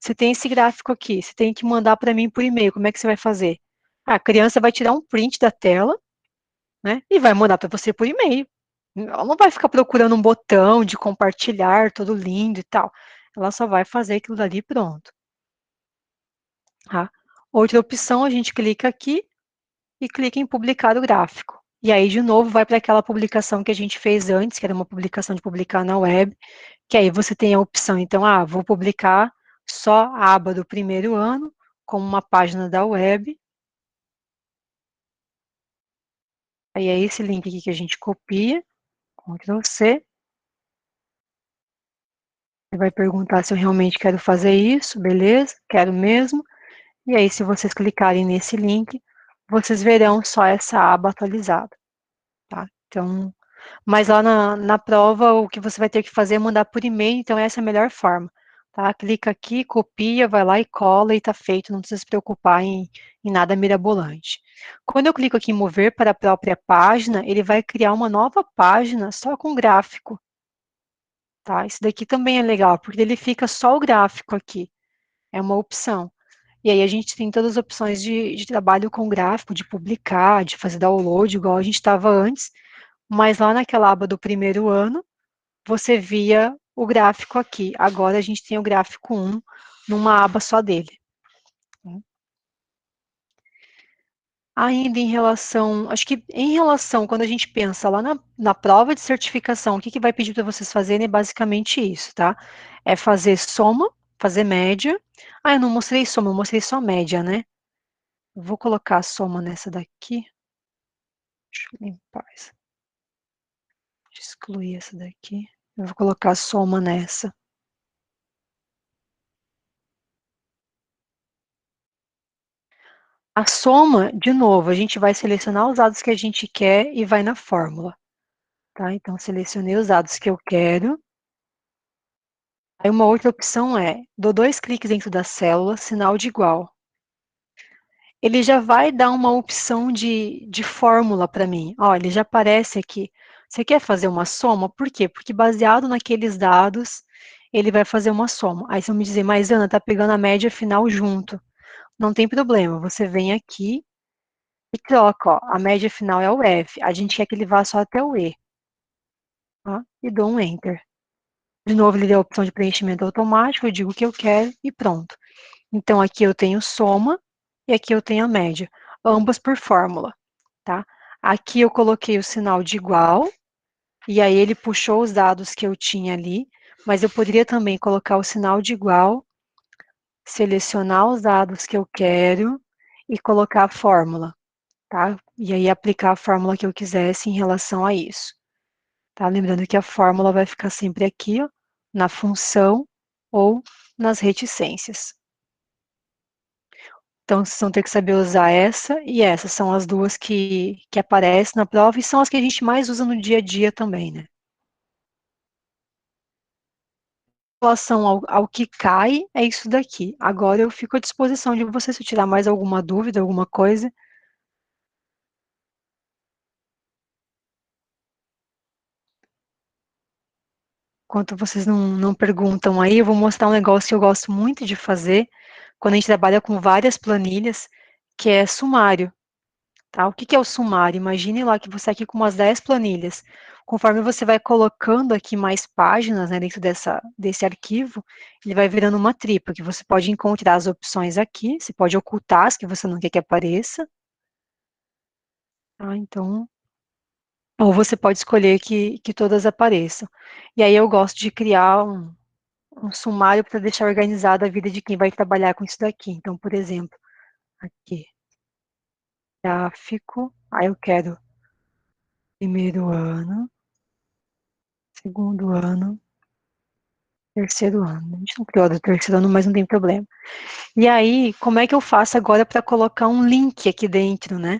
você tem esse gráfico aqui, você tem que mandar para mim por e-mail, como é que você vai fazer? A criança vai tirar um print da tela, né, e vai mandar para você por e-mail. Ela não vai ficar procurando um botão de compartilhar, todo lindo e tal. Ela só vai fazer aquilo dali pronto. Tá? Outra opção, a gente clica aqui e clica em publicar o gráfico. E aí, de novo, vai para aquela publicação que a gente fez antes, que era uma publicação de publicar na web, que aí você tem a opção, então, vou publicar só a aba do primeiro ano, como uma página da web. Aí é esse link aqui que a gente copia, Ctrl C. Ele vai perguntar se eu realmente quero fazer isso, beleza, quero mesmo. E aí, se vocês clicarem nesse link, vocês verão só essa aba atualizada, tá? Então, mas lá na prova, o que você vai ter que fazer é mandar por e-mail, então essa é a melhor forma, tá? Clica aqui, copia, vai lá e cola e tá feito, não precisa se preocupar em nada mirabolante. Quando eu clico aqui em mover para a própria página, ele vai criar uma nova página só com gráfico, tá? Isso daqui também é legal, porque ele fica só o gráfico aqui, é uma opção. E aí a gente tem todas as opções de trabalho com gráfico, de publicar, de fazer download, igual a gente estava antes, mas lá naquela aba do primeiro ano, você via o gráfico aqui. Agora a gente tem o gráfico 1 numa aba só dele. Ainda em relação, acho que em relação, quando a gente pensa lá na prova de certificação, o que vai pedir para vocês fazerem é basicamente isso, tá? É fazer soma, fazer média. Eu não mostrei soma, eu mostrei só média, né? Vou colocar a soma nessa daqui. Deixa eu limpar essa. Excluir essa daqui. Eu vou colocar a soma nessa. A soma, de novo, a gente vai selecionar os dados que a gente quer e vai na fórmula. Tá? Então, selecionei os dados que eu quero. Aí uma outra opção é, dou 2 cliques dentro da célula, sinal de igual. Ele já vai dar uma opção de fórmula para mim. Ó, ele já aparece aqui. Você quer fazer uma soma? Por quê? Porque baseado naqueles dados, ele vai fazer uma soma. Aí você vai me dizer, mas Ana, tá pegando a média final junto. Não tem problema, você vem aqui e troca, ó, a média final é o F. A gente quer que ele vá só até o E. Tá? E dou um Enter. De novo, ele deu a opção de preenchimento automático, eu digo o que eu quero e pronto. Então, aqui eu tenho soma e aqui eu tenho a média, ambas por fórmula, tá? Aqui eu coloquei o sinal de igual, e aí ele puxou os dados que eu tinha ali, mas eu poderia também colocar o sinal de igual, selecionar os dados que eu quero e colocar a fórmula, tá? E aí aplicar a fórmula que eu quisesse em relação a isso. Tá? Lembrando que a fórmula vai ficar sempre aqui, ó, na função ou nas reticências. Então, vocês vão ter que saber usar essa e essa, são as duas que aparecem na prova e são as que a gente mais usa no dia a dia também, né? Em relação ao que cai, é isso daqui. Agora eu fico à disposição de vocês se eu tirar mais alguma dúvida, alguma coisa. Enquanto vocês não perguntam aí, eu vou mostrar um negócio que eu gosto muito de fazer quando a gente trabalha com várias planilhas, que é sumário. Tá? O que é o sumário? Imagine lá que você aqui com umas 10 planilhas. Conforme você vai colocando aqui mais páginas, né, dentro desse arquivo, ele vai virando uma tripa, que você pode encontrar as opções aqui, você pode ocultar as que você não quer que apareça. Tá? Então, ou você pode escolher que todas apareçam. E aí eu gosto de criar um sumário para deixar organizada a vida de quem vai trabalhar com isso daqui. Então, por exemplo, aqui, gráfico, aí eu quero primeiro ano, segundo ano, terceiro ano. A gente não criou do terceiro ano, mas não tem problema. E aí, como é que eu faço agora para colocar um link aqui dentro, né?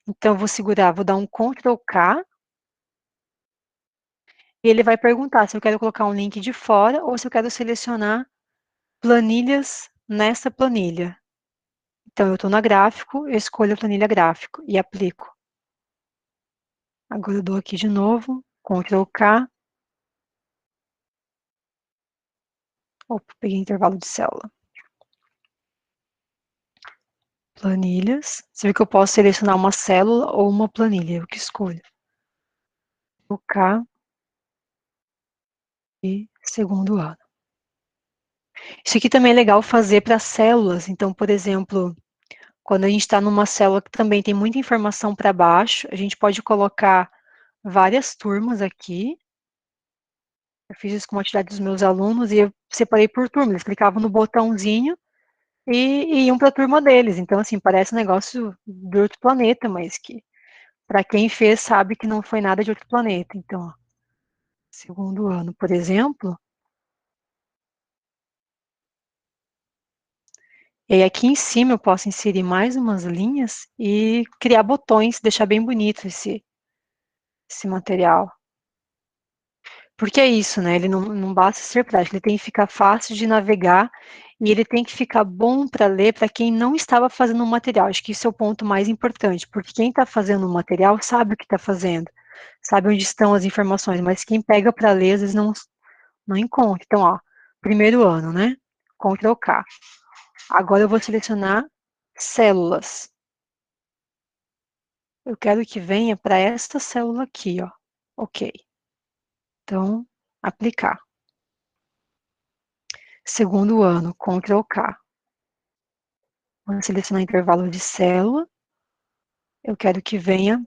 Então, eu vou segurar, vou dar um Ctrl K, e ele vai perguntar se eu quero colocar um link de fora ou se eu quero selecionar planilhas nessa planilha. Então, eu estou na gráfico, eu escolho a planilha gráfico e aplico. Agora eu dou aqui de novo, Ctrl K. Opa, peguei intervalo de célula. Planilhas. Você vê que eu posso selecionar uma célula ou uma planilha, eu que escolho. O K e segundo ano. Isso aqui também é legal fazer para células. Então, por exemplo, quando a gente está numa célula que também tem muita informação para baixo, a gente pode colocar várias turmas aqui. Eu fiz isso com uma atividade dos meus alunos e eu separei por turma. Eles clicavam no botãozinho e iam para a turma deles. Então, assim, parece um negócio de outro planeta, mas que para quem fez sabe que não foi nada de outro planeta. Então, ó, segundo ano, por exemplo. E aí aqui em cima eu posso inserir mais umas linhas e criar botões, deixar bem bonito esse material. Porque é isso, né? Ele não basta ser prático, ele tem que ficar fácil de navegar e ele tem que ficar bom para ler para quem não estava fazendo o material. Acho que isso é o ponto mais importante, porque quem está fazendo o material sabe o que está fazendo, sabe onde estão as informações, mas quem pega para ler às vezes não encontra. Então, ó, primeiro ano, né? Ctrl K. Agora eu vou selecionar células. Eu quero que venha para esta célula aqui, ó. Ok. Então, aplicar. Segundo ano, Ctrl K. Vou selecionar intervalo de célula. Eu quero que venha.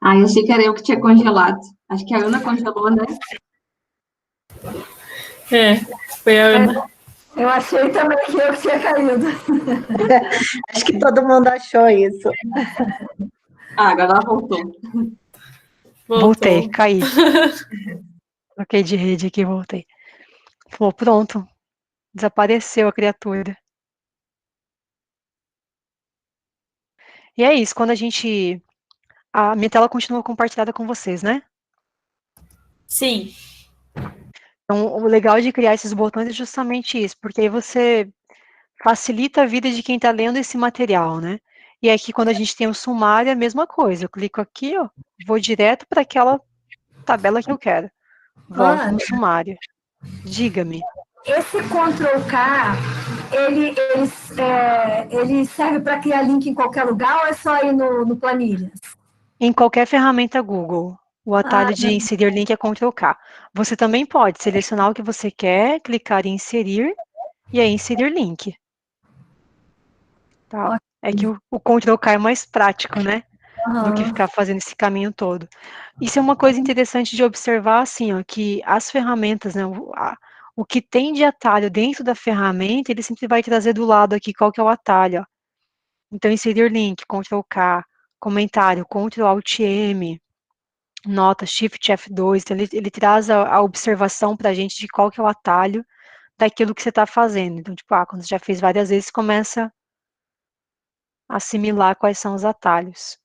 Ah, eu achei que era eu que tinha congelado. Acho que a Ana congelou, né? É, foi a Ana. Eu achei também que eu tinha caído. Acho que todo mundo achou isso. Ah, agora ela voltou. Voltei, caí. Troquei de rede aqui, voltei. Falou, pronto. Desapareceu a criatura. E é isso, quando a gente... A minha tela continua compartilhada com vocês, né? Sim. Então, o legal de criar esses botões é justamente isso, porque aí você facilita a vida de quem está lendo esse material, né? E aqui, quando a gente tem o sumário, é a mesma coisa. Eu clico aqui, ó, vou direto para aquela tabela que eu quero. Volto Ana, no sumário. Diga-me. esse Ctrl K, ele serve para criar link em qualquer lugar ou é só ir no Planilhas? Em qualquer ferramenta Google, o atalho de inserir link é Ctrl K. Você também pode selecionar o que você quer, clicar em inserir e aí inserir link. Tá? É que o Ctrl K é mais prático, né? Do que ficar fazendo esse caminho todo. Isso é uma coisa interessante de observar, assim, ó, que as ferramentas, né, o que tem de atalho dentro da ferramenta, ele sempre vai trazer do lado aqui qual que é o atalho, ó. Então, inserir link, Ctrl K, comentário, Ctrl Alt M, nota, Shift F2, então ele traz a observação para a gente de qual que é o atalho daquilo que você está fazendo. Então, tipo, quando você já fez várias vezes, começa a assimilar quais são os atalhos.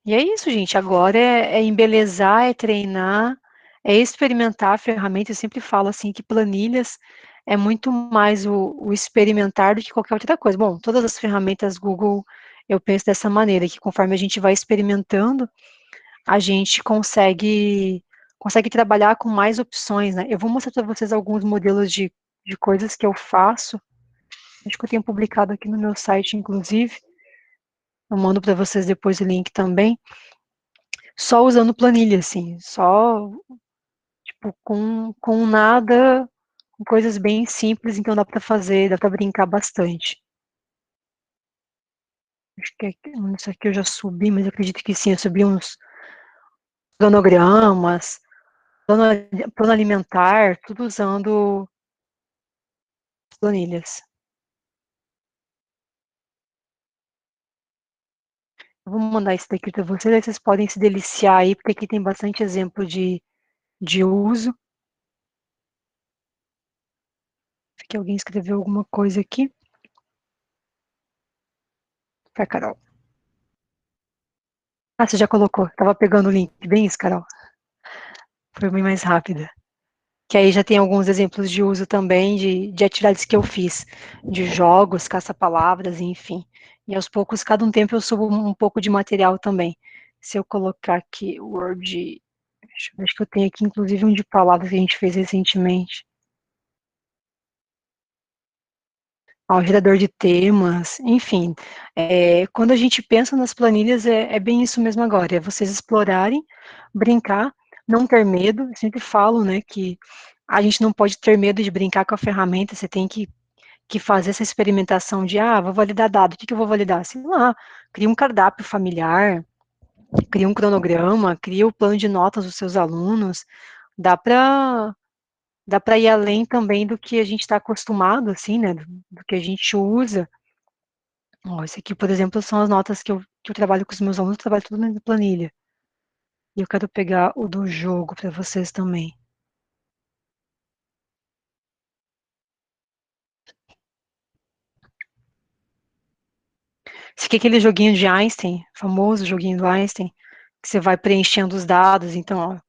E é isso, gente. Agora é embelezar, é treinar, é experimentar a ferramenta. Eu sempre falo assim que planilhas é muito mais o experimentar do que qualquer outra coisa. Bom, todas as ferramentas Google, eu penso dessa maneira, que conforme a gente vai experimentando, a gente consegue trabalhar com mais opções, né? Eu vou mostrar para vocês alguns modelos de coisas que eu faço. Acho que eu tenho publicado aqui no meu site, inclusive. Eu mando para vocês depois o link também. Só usando planilha, assim, só, tipo, com nada, com coisas bem simples, então dá para fazer, dá para brincar bastante. Acho que isso aqui eu já subi, mas eu acredito que sim, eu subi uns cronogramas, plano alimentar, tudo usando planilhas. Eu vou mandar isso daqui para vocês, aí vocês podem se deliciar aí, porque aqui tem bastante exemplo de uso. Acho que alguém escreveu alguma coisa aqui. Para Carol. Ah, você já colocou. Tava pegando o link. Bem isso, Carol. Foi bem mais rápida. Que aí já tem alguns exemplos de uso também de atividades que eu fiz, de jogos, caça-palavras, enfim. E aos poucos, cada um tempo eu subo um pouco de material também. Se eu colocar aqui o Word, acho que eu tenho aqui inclusive um de palavras que a gente fez recentemente. Ó, gerador de temas, enfim. Quando a gente pensa nas planilhas, é bem isso mesmo agora, é vocês explorarem, brincar, não ter medo. Eu sempre falo, né, que a gente não pode ter medo de brincar com a ferramenta, você tem que fazer essa experimentação de, vou validar dado, o que eu vou validar? Sei lá, cria um cardápio familiar, cria um cronograma, cria o plano de notas dos seus alunos, dá para ir além também do que a gente está acostumado, assim, né, do que a gente usa. Ó, esse aqui, por exemplo, são as notas que eu trabalho com os meus alunos, eu trabalho tudo na planilha. E eu quero pegar o do jogo para vocês também. Esse aqui é aquele joguinho de Einstein, famoso joguinho do Einstein, que você vai preenchendo os dados. Então, ó,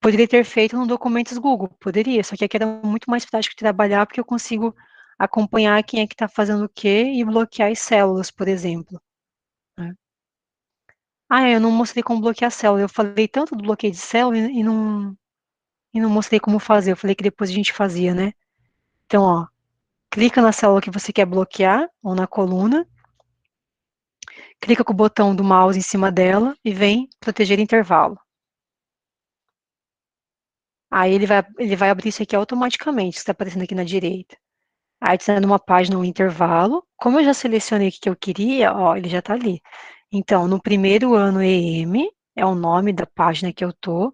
poderia ter feito no Documentos Google, poderia, só que aqui era muito mais prático de trabalhar, porque eu consigo acompanhar quem é que está fazendo o quê e bloquear as células, por exemplo. Né? Eu não mostrei como bloquear célula. Eu falei tanto do bloqueio de célula e não mostrei como fazer. Eu falei que depois a gente fazia, né? Então, ó, clica na célula que você quer bloquear, ou na coluna, clica com o botão do mouse em cima dela e vem proteger intervalo. Aí ele vai abrir isso aqui automaticamente, que está aparecendo aqui na direita. Aí, adicionando uma página, um intervalo. Como eu já selecionei o que eu queria, ó, ele já está ali. Então, no primeiro ano EM, é o nome da página que eu tô,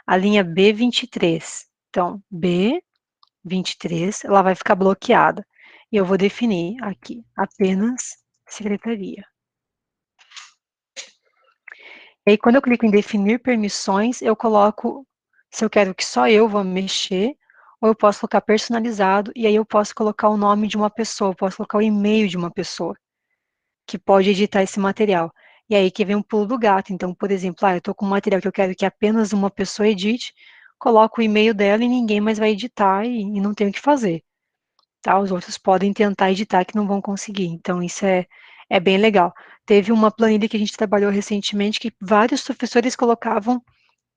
a linha B23. Então, B23, ela vai ficar bloqueada. E eu vou definir aqui, apenas secretaria. E aí, quando eu clico em definir permissões, eu coloco se eu quero que só eu vou mexer, ou eu posso colocar personalizado, e aí eu posso colocar o nome de uma pessoa, eu posso colocar o e-mail de uma pessoa, que pode editar esse material. E aí que vem um pulo do gato. Então, por exemplo, eu estou com um material que eu quero que apenas uma pessoa edite, coloco o e-mail dela e ninguém mais vai editar e não tem o que fazer. Tá? Os outros podem tentar editar que não vão conseguir. Então, isso é bem legal. Teve uma planilha que a gente trabalhou recentemente que vários professores colocavam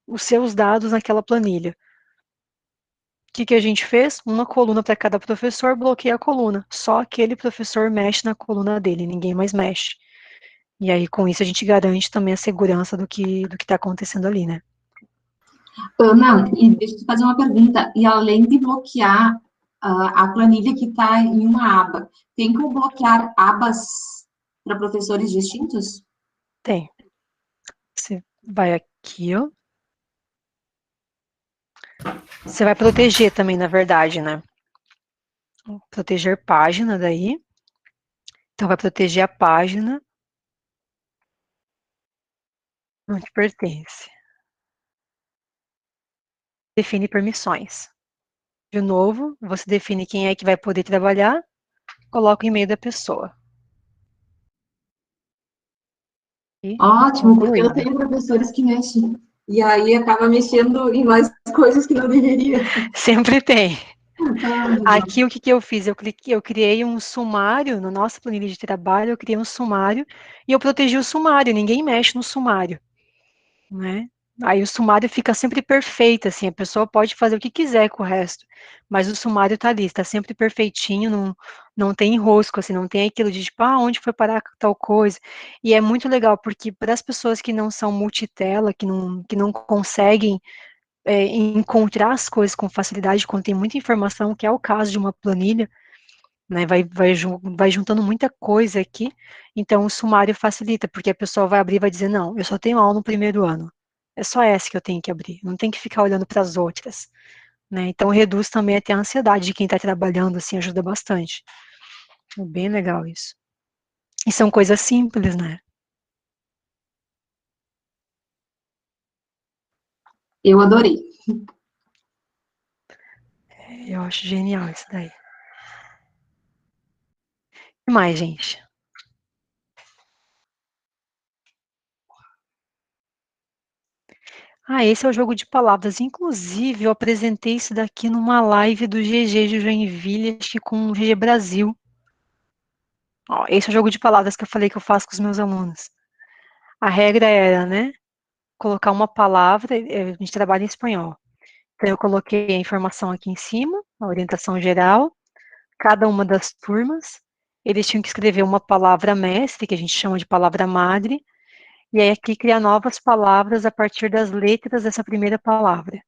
os seus dados naquela planilha. O que a gente fez? Uma coluna para cada professor, bloqueia a coluna. Só aquele professor mexe na coluna dele, ninguém mais mexe. E aí, com isso, a gente garante também a segurança do que está acontecendo ali, né? Ana, e deixa eu te fazer uma pergunta. E além de bloquear a planilha que está em uma aba, tem como bloquear abas para professores distintos? Tem. Você vai aqui, ó. Você vai proteger também, na verdade, né? Proteger página daí. Então, vai proteger a página onde pertence. Define permissões. De novo, você define quem é que vai poder trabalhar, coloca o e-mail da pessoa. E Ótimo, porque eu concluído. tenho professores que mexem. E aí acaba mexendo em mais coisas que não deveria. Sempre tem. Ah, Aqui, o que eu fiz? Eu criei um sumário, na nossa planilha de trabalho, eu criei um sumário e eu protegi o sumário, ninguém mexe no sumário, né? Aí o sumário fica sempre perfeito, assim, a pessoa pode fazer o que quiser com o resto, mas o sumário tá ali, está sempre perfeitinho, não tem enrosco, assim, não tem aquilo de tipo, onde foi parar tal coisa. E é muito legal, porque para as pessoas que não são multitela, que não conseguem encontrar as coisas com facilidade quando tem muita informação, que é o caso de uma planilha, né, vai juntando muita coisa aqui, então o sumário facilita, porque a pessoa vai abrir e vai dizer, não, eu só tenho aula no primeiro ano, é só essa que eu tenho que abrir, não tem que ficar olhando para as outras, né, então reduz também até a ansiedade de quem está trabalhando, assim, ajuda bastante, é bem legal isso. E são coisas simples, né. eu adorei. Eu acho genial isso daí. O que mais, gente? Esse é o jogo de palavras. Inclusive, eu apresentei isso daqui numa live do GG de Joinville, acho que com o GG Brasil. Ó, esse é o jogo de palavras que eu falei que eu faço com os meus alunos. A regra era, né, colocar uma palavra, a gente trabalha em espanhol. Então, eu coloquei a informação aqui em cima, a orientação geral, cada uma das turmas, eles tinham que escrever uma palavra mestre, que a gente chama de palavra madre, e aí aqui criar novas palavras a partir das letras dessa primeira palavra.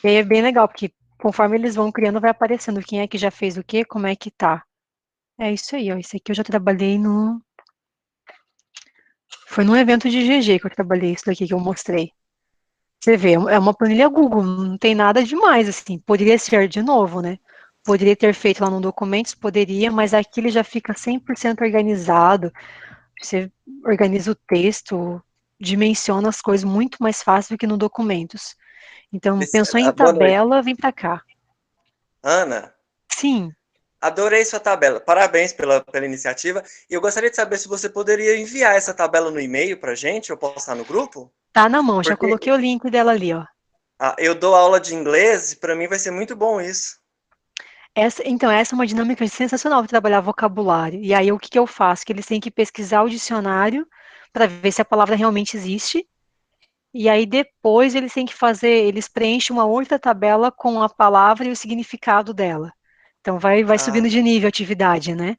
E aí é bem legal, porque conforme eles vão criando, vai aparecendo quem é que já fez o quê, como é que tá. É isso aí, ó. Esse aqui eu já trabalhei no... Foi num evento de GG que eu trabalhei isso daqui que eu mostrei. Você vê, é uma planilha Google, não tem nada demais, assim. Poderia ser de novo, né? Poderia ter feito lá no Documentos, poderia, mas aqui ele já fica 100% organizado. Você organiza o texto, dimensiona as coisas muito mais fácil do que no Documentos. Então, pensou em Boa noite. tabela, vem para cá. Ana, Sim, adorei sua tabela. Parabéns pela iniciativa. E eu gostaria de saber se você poderia enviar essa tabela no e-mail para a gente, ou postar no grupo? tá na mão, já Porque coloquei o link dela ali, ó. eu dou aula de inglês e para mim vai ser muito bom isso. Então, essa é uma dinâmica sensacional de trabalhar vocabulário. E aí, o que eu faço? Que eles têm que pesquisar o dicionário para ver se a palavra realmente existe. E aí, depois, eles têm que fazer, eles preenchem uma outra tabela com a palavra e o significado dela. Então, vai subindo de nível a atividade, né?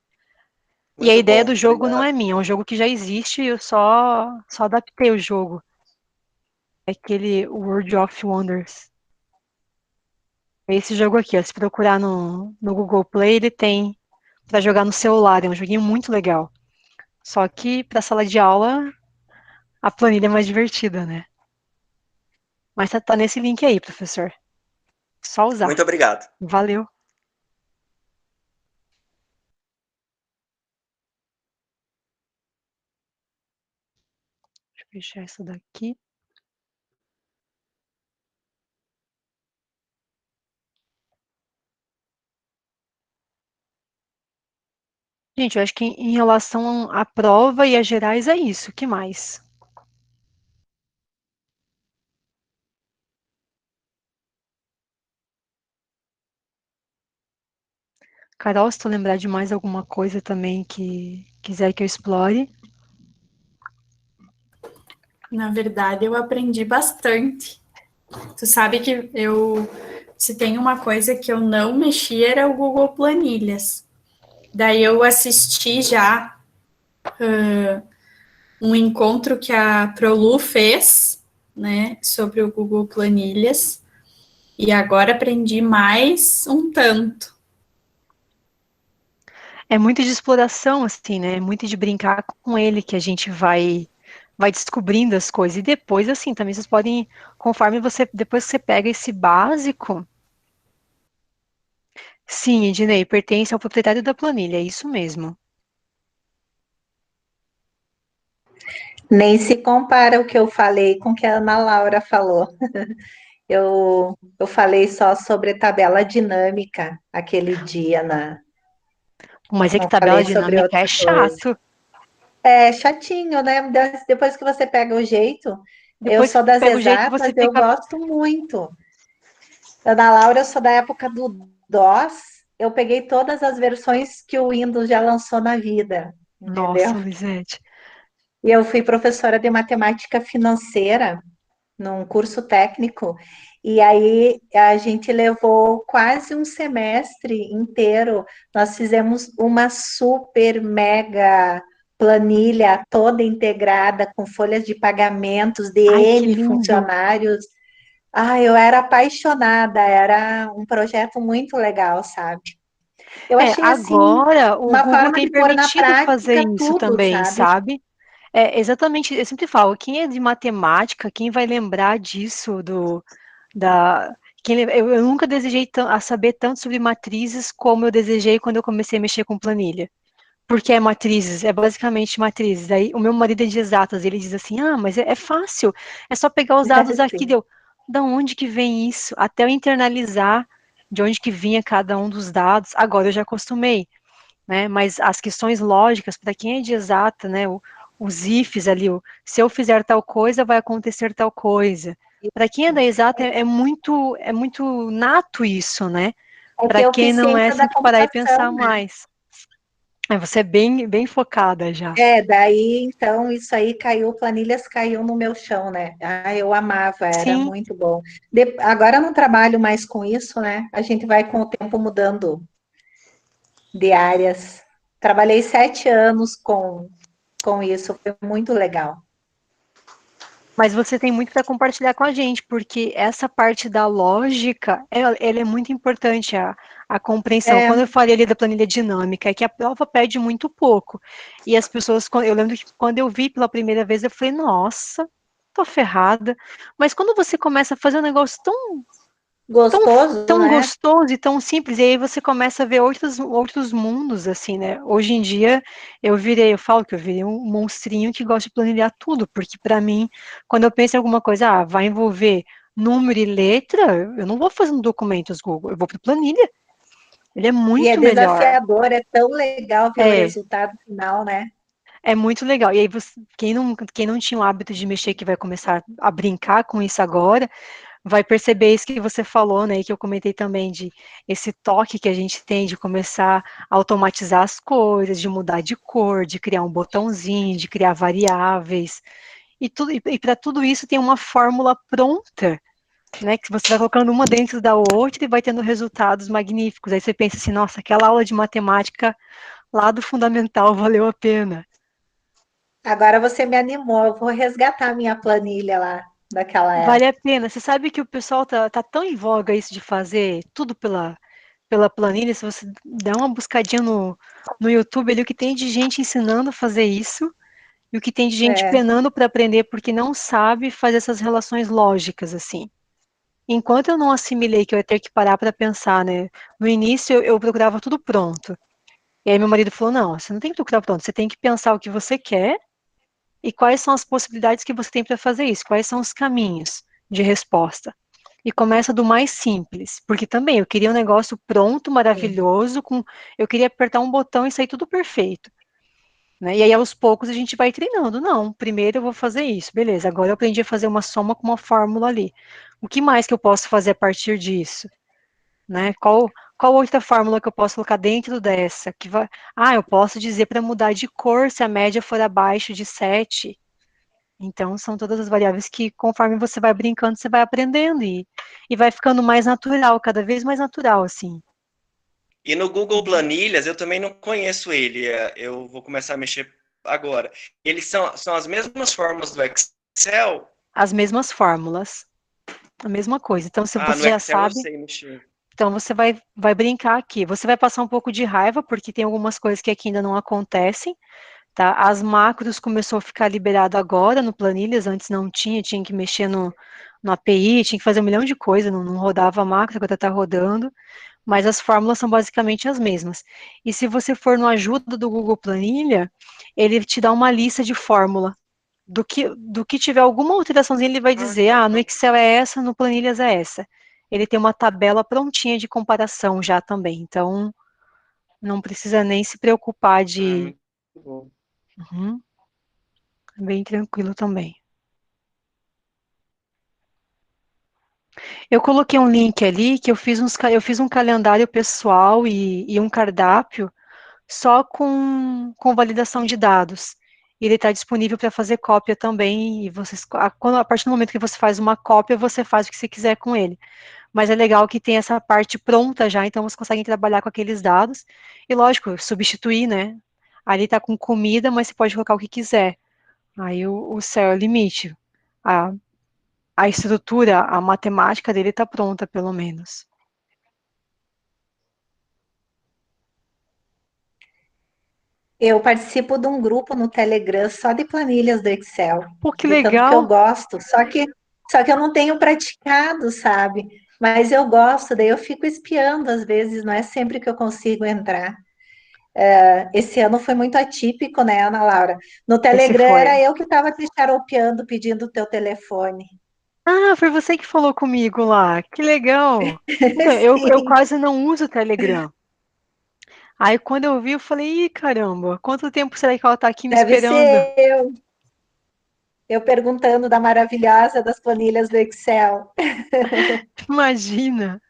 E a Muito ideia do bom. jogo não Obrigado. é minha, é um jogo que já existe e eu só adaptei o jogo. É aquele World of Wonders. É esse jogo aqui, ó, se procurar no Google Play, ele tem para jogar no celular, é um joguinho muito legal. Só que para sala de aula, a planilha é mais divertida, né? Mas tá nesse link aí, professor. Só usar. Muito obrigado. Valeu. Deixa eu fechar isso daqui. Gente, eu acho que em relação à prova e às gerais é isso. O que mais? Carol, se tu lembrar de mais alguma coisa também que quiser que eu explore. Na verdade, eu aprendi bastante. Tu sabe que se tem uma coisa que eu não mexi era o Google Planilhas. Daí eu assisti já um encontro que a Prolu fez, né, sobre o Google Planilhas, e agora aprendi mais um tanto. É muito de exploração, assim, né? É muito de brincar com ele que a gente vai descobrindo as coisas. E depois, assim, também vocês podem, conforme depois que você pega esse básico. Sim, Ednei, pertence ao proprietário da planilha, é isso mesmo. Nem se compara o que eu falei com o que a Ana Laura falou. Eu falei só sobre tabela dinâmica aquele dia, Mas é que não tabela falei sobre dinâmica é outra coisa. chato. É chatinho, né? Depois que você pega o jeito, eu Depois que sou das pega o jeito, você exatas, eu fica. gosto muito. Ana Laura, eu sou da época do DOS, eu peguei todas as versões que o Windows já lançou na vida, entendeu? Nossa, Lisete. E eu fui professora de matemática financeira num curso técnico, e aí a gente levou quase um semestre inteiro. Nós fizemos uma super mega planilha toda integrada com folhas de pagamentos de Ai, que N lindo. funcionários. Ah, eu era apaixonada, era um projeto muito legal, sabe? Eu achei assim Agora o uma Google forma tem de pôr na permitido fazer prática isso tudo, também, sabe? sabe? É, exatamente, eu sempre falo, quem é de matemática, quem vai lembrar disso, da... eu nunca desejei a saber tanto sobre matrizes como eu desejei quando eu comecei a mexer com planilha. Porque é matrizes, é basicamente matrizes. Aí o meu marido é de exatas, ele diz assim, ah, mas é fácil, é só pegar os dados aqui, Sim. deu, da onde que vem isso? Até eu internalizar de onde que vinha cada um dos dados, agora eu já acostumei, né? Mas as questões lógicas, para quem é de exata, né? Os ifs ali, se eu fizer tal coisa, vai acontecer tal coisa. Para quem é da exata, é muito nato isso, né? É que Para eu quem fiz não é, ciência da tem que parar e computação, pensar né? mais. Você é bem focada já. Daí, então, isso aí caiu, planilhas caiu no meu chão, né? Ah, eu amava, era Sim, muito bom. Agora eu não trabalho mais com isso, né? A gente vai com o tempo mudando de áreas. Trabalhei 7 anos com isso, foi muito legal. mas você tem muito para compartilhar com a gente, porque essa parte da lógica, ela é muito importante, a compreensão. É, Quando eu falei ali da planilha dinâmica, é que a prova pede muito pouco. E as pessoas, eu lembro que quando eu vi pela primeira vez, eu falei, nossa, tô ferrada. Mas quando você começa a fazer um negócio tão, gostoso, tão né? gostoso e tão simples, e aí você começa a ver outros mundos, assim, né? Hoje em dia, eu falo que eu virei um monstrinho que gosta de planilhar tudo, porque para mim, quando eu penso em alguma coisa, vai envolver número e letra, eu não vou fazendo documentos Google, eu vou para planilha. Ele é E é muito melhor. desafiador, é tão legal ver o É, resultado final, né? é muito legal. E aí, quem não tinha o hábito de mexer, que vai começar a brincar com isso agora, vai perceber isso que você falou, né, e que eu comentei também, de esse toque que a gente tem de começar a automatizar as coisas, de mudar de cor, de criar um botãozinho, de criar variáveis, e para tudo isso tem uma fórmula pronta, né, que você vai colocando uma dentro da outra e vai tendo resultados magníficos. Aí você pensa assim, nossa, aquela aula de matemática lá do fundamental valeu a pena. Agora você me animou, eu vou resgatar minha planilha lá daquela Vale época. a pena. Você sabe que o pessoal tá tão em voga isso de fazer tudo pela planilha. Se você der uma buscadinha no YouTube, ali, o que tem de gente ensinando a fazer isso e o que tem de gente É, penando para aprender porque não sabe fazer essas relações lógicas assim. Enquanto eu não assimilei que eu ia ter que parar para pensar, né? No início eu procurava tudo pronto. E aí meu marido falou: não, você não tem que procurar pronto, você tem que pensar o que você quer e quais são as possibilidades que você tem para fazer isso, quais são os caminhos de resposta. E começa do mais simples, porque também eu queria um negócio pronto, sim. maravilhoso, eu queria apertar um botão e sair tudo perfeito. Né? E aí, aos poucos, a gente vai treinando. Não, primeiro eu vou fazer isso, beleza. Agora eu aprendi a fazer uma soma com uma fórmula ali. O que mais que eu posso fazer a partir disso? Né? Qual outra fórmula que eu posso colocar dentro dessa? Eu posso dizer para mudar de cor se a média for abaixo de 7. Então, são todas as variáveis que, conforme você vai brincando, você vai aprendendo e vai ficando mais natural, cada vez mais natural, assim. E no Google Planilhas, eu também não conheço ele, eu vou começar a mexer agora. Eles são as mesmas formas do Excel? As mesmas fórmulas, a mesma coisa. Então, se Ah, você no já Excel eu sabe, sei mexer. então você vai brincar aqui. Você vai passar um pouco de raiva, porque tem algumas coisas que aqui ainda não acontecem, tá? As macros começou a ficar liberado agora no Planilhas, antes não tinha que mexer no API, tinha que fazer um milhão de coisas, não rodava a macro, agora está rodando. Mas as fórmulas são basicamente as mesmas. E se você for no ajuda do Google Planilha, ele te dá uma lista de fórmula. Do que tiver alguma alteraçãozinha, ele vai Ah, dizer, que no legal. Excel é essa, no Planilhas é essa. Ele tem uma tabela prontinha de comparação já também, então não precisa nem se preocupar Ah, de... muito bom. Uhum, bem tranquilo também. Eu coloquei um link ali que eu fiz um calendário pessoal e um cardápio só com validação de dados. Ele está disponível para fazer cópia também, e a partir do momento que você faz uma cópia, você faz o que você quiser com ele. Mas é legal que tem essa parte pronta já, então você consegue trabalhar com aqueles dados, e lógico, substituir, né? Ali está com comida, mas você pode colocar o que quiser. Aí o céu é o limite. A, a estrutura, a matemática dele está pronta, pelo menos. Eu participo de um grupo no Telegram só de planilhas do Excel, Pô, que de tanto que eu legal! gosto. Só que eu não tenho praticado, sabe? Mas eu gosto, daí eu fico espiando às vezes, não é sempre que eu consigo entrar. Esse ano foi muito atípico, né, Ana Laura? No Esse Telegram era foi. eu que estava te xaropeando, pedindo o teu telefone. Ah, foi você que falou comigo lá. Que legal. Então, eu Sim, quase não uso o Telegram. Aí quando eu vi, eu falei, ih, caramba, quanto tempo será que ela tá aqui me deve esperando? ser eu perguntando da maravilhosa das planilhas do Excel. Imagina.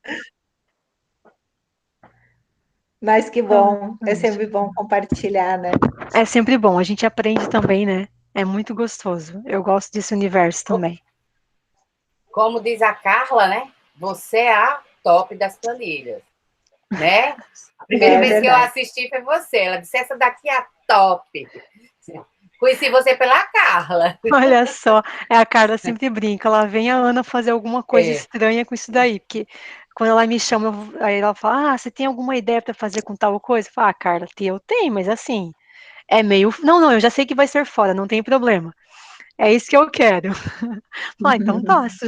Mas que bom, é sempre bom compartilhar, né? É sempre bom, a gente aprende também, né? É muito gostoso. Eu gosto desse universo também. Como diz a Carla, né? Você é a top das planilhas, né? A primeira vez que eu assisti foi você. Ela disse, essa daqui é a top. Conheci você pela Carla. Olha só, a Carla sempre brinca, ela vem a Ana fazer alguma coisa estranha com isso daí, porque quando ela me chama, aí ela fala, você tem alguma ideia para fazer com tal coisa? Eu falo, Carla, eu tenho, mas assim, é meio, não, eu já sei que vai ser fora, não tem problema. É isso que eu quero. Então tá, você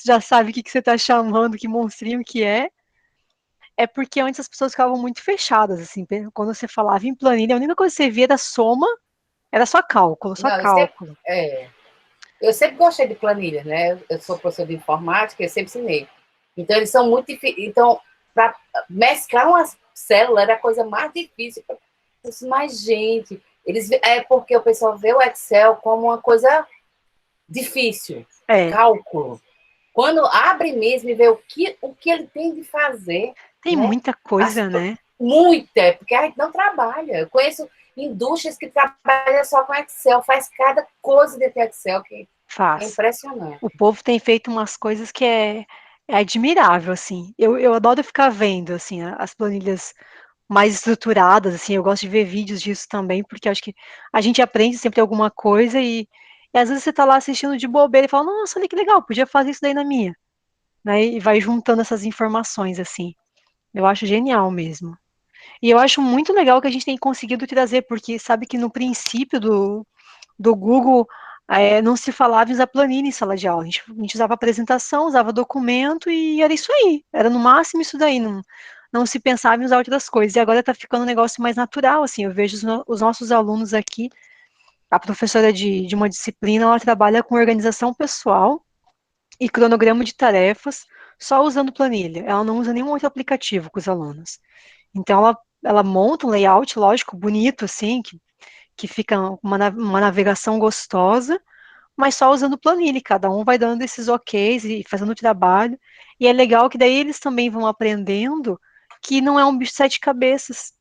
já sabe o que você tá chamando, que monstrinho que é. É porque antes as pessoas ficavam muito fechadas, assim, quando você falava em planilha, a única coisa que você via era soma, era só cálculo, só Não, cálculo. Eu sempre gostei de planilha, né? Eu sou professor de informática, eu sempre ensinei. Então, eles são muito difíceis. Então, para mesclar uma célula era a coisa mais difícil. Mas, gente, é porque o pessoal vê o Excel como uma coisa difícil, cálculo. Quando abre mesmo e vê o que ele tem de fazer. Tem, né? Muita coisa, né? Muita, porque a gente não trabalha. Eu conheço indústrias que trabalham só com Excel, faz cada coisa dentro do Excel que é impressionante. O povo tem feito umas coisas que é admirável, assim. Eu adoro ficar vendo, assim, as planilhas mais estruturadas, assim, eu gosto de ver vídeos disso também, porque eu acho que a gente aprende sempre alguma coisa e às vezes você tá lá assistindo de bobeira e fala, nossa, olha que legal, podia fazer isso daí na minha, né, e vai juntando essas informações, assim. Eu acho genial mesmo. E eu acho muito legal que a gente tem conseguido trazer, porque sabe que no princípio do Google não se falava em usar planilha em sala de aula. A gente usava apresentação, usava documento e era isso aí. Era no máximo isso daí. Não se pensava em usar outras coisas. E agora está ficando um negócio mais natural, assim. Eu vejo os nossos alunos aqui, a professora de uma disciplina, ela trabalha com organização pessoal e cronograma de tarefas, só usando planilha. Ela não usa nenhum outro aplicativo com os alunos. Então, ela monta um layout, lógico, bonito, assim, que fica uma navegação gostosa, mas só usando planilha, cada um vai dando esses OKs e fazendo o trabalho, e é legal que daí eles também vão aprendendo que não é um bicho de sete cabeças,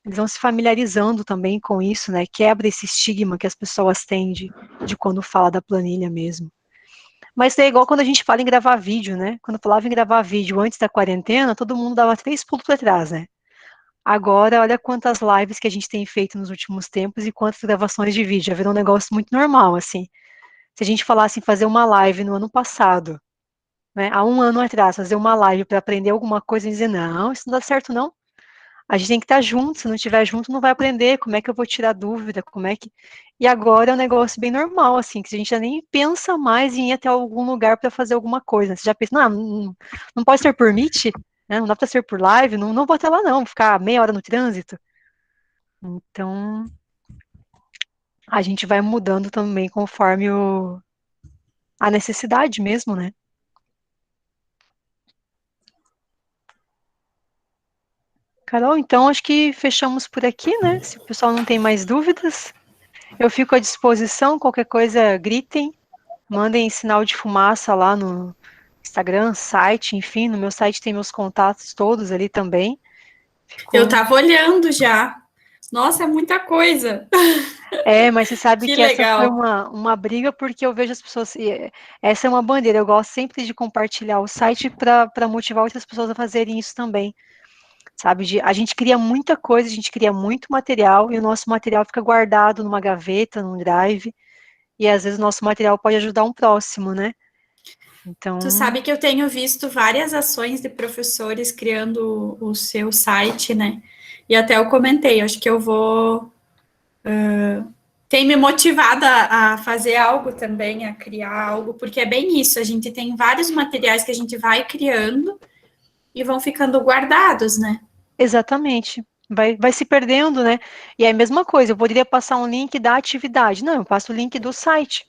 eles vão se familiarizando também com isso, né, quebra esse estigma que as pessoas têm de quando fala da planilha mesmo. Mas é igual quando a gente fala em gravar vídeo, né, quando falava em gravar vídeo antes da quarentena, todo mundo dava 3 pulos para trás, né. Agora, olha quantas lives que a gente tem feito nos últimos tempos e quantas gravações de vídeo. Já virou um negócio muito normal, assim. Se a gente falasse em fazer uma live no ano passado, né, há um ano atrás, fazer uma live para aprender alguma coisa e dizer, não, isso não dá certo, não. A gente tem que estar junto, se não estiver junto, não vai aprender. Como é que eu vou tirar dúvida? Como é que. E agora é um negócio bem normal, assim, que a gente já nem pensa mais em ir até algum lugar para fazer alguma coisa. Você já pensa, não pode ser por Meet, né? Não dá para ser por live, não vou até lá, não, vou ficar meia hora no trânsito. Então, a gente vai mudando também conforme a necessidade mesmo, né? Carol, então acho que fechamos por aqui, né? Se o pessoal não tem mais dúvidas, eu fico à disposição, qualquer coisa, gritem, mandem sinal de fumaça lá no Instagram, site, enfim, no meu site tem meus contatos todos ali também. Eu tava olhando já. Nossa, é muita coisa. Mas você sabe que legal. Essa foi uma briga, porque eu vejo as pessoas. Essa é uma bandeira, eu gosto sempre de compartilhar o site para motivar outras pessoas a fazerem isso também. Sabe, a gente cria muita coisa, a gente cria muito material, e o nosso material fica guardado numa gaveta, num drive, e às vezes o nosso material pode ajudar um próximo, né? Então... Tu sabe que eu tenho visto várias ações de professores criando o seu site, né? E até eu comentei, acho que eu vou... tem me motivado a fazer algo também, a criar algo, porque é bem isso, a gente tem vários materiais que a gente vai criando e vão ficando guardados, né? Exatamente. Vai se perdendo, né? E é a mesma coisa, eu poderia passar um link da atividade. Não, eu passo o link do site.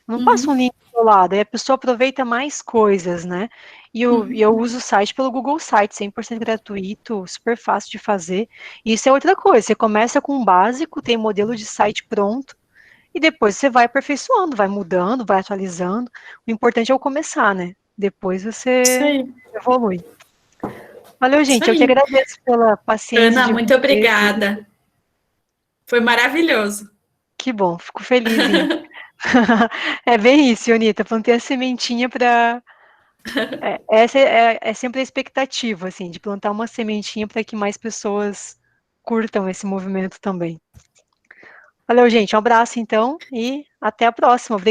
Eu não passo um link isolado, aí a pessoa aproveita mais coisas, né? E eu uso o site pelo Google Sites, 100% gratuito, super fácil de fazer. E isso é outra coisa, você começa com o básico, tem modelo de site pronto, e depois você vai aperfeiçoando, vai mudando, vai atualizando. O importante é o começar, né? Depois você evolui. Valeu, gente. Eu que aí. agradeço pela paciência. Ana, muito obrigada. Foi maravilhoso. Que bom, fico feliz em. É bem isso, Ionita. Plantei a sementinha para. Essa é sempre a expectativa, assim, de plantar uma sementinha para que mais pessoas curtam esse movimento também. Valeu, gente. Um abraço, então, e até a próxima. Obrigada.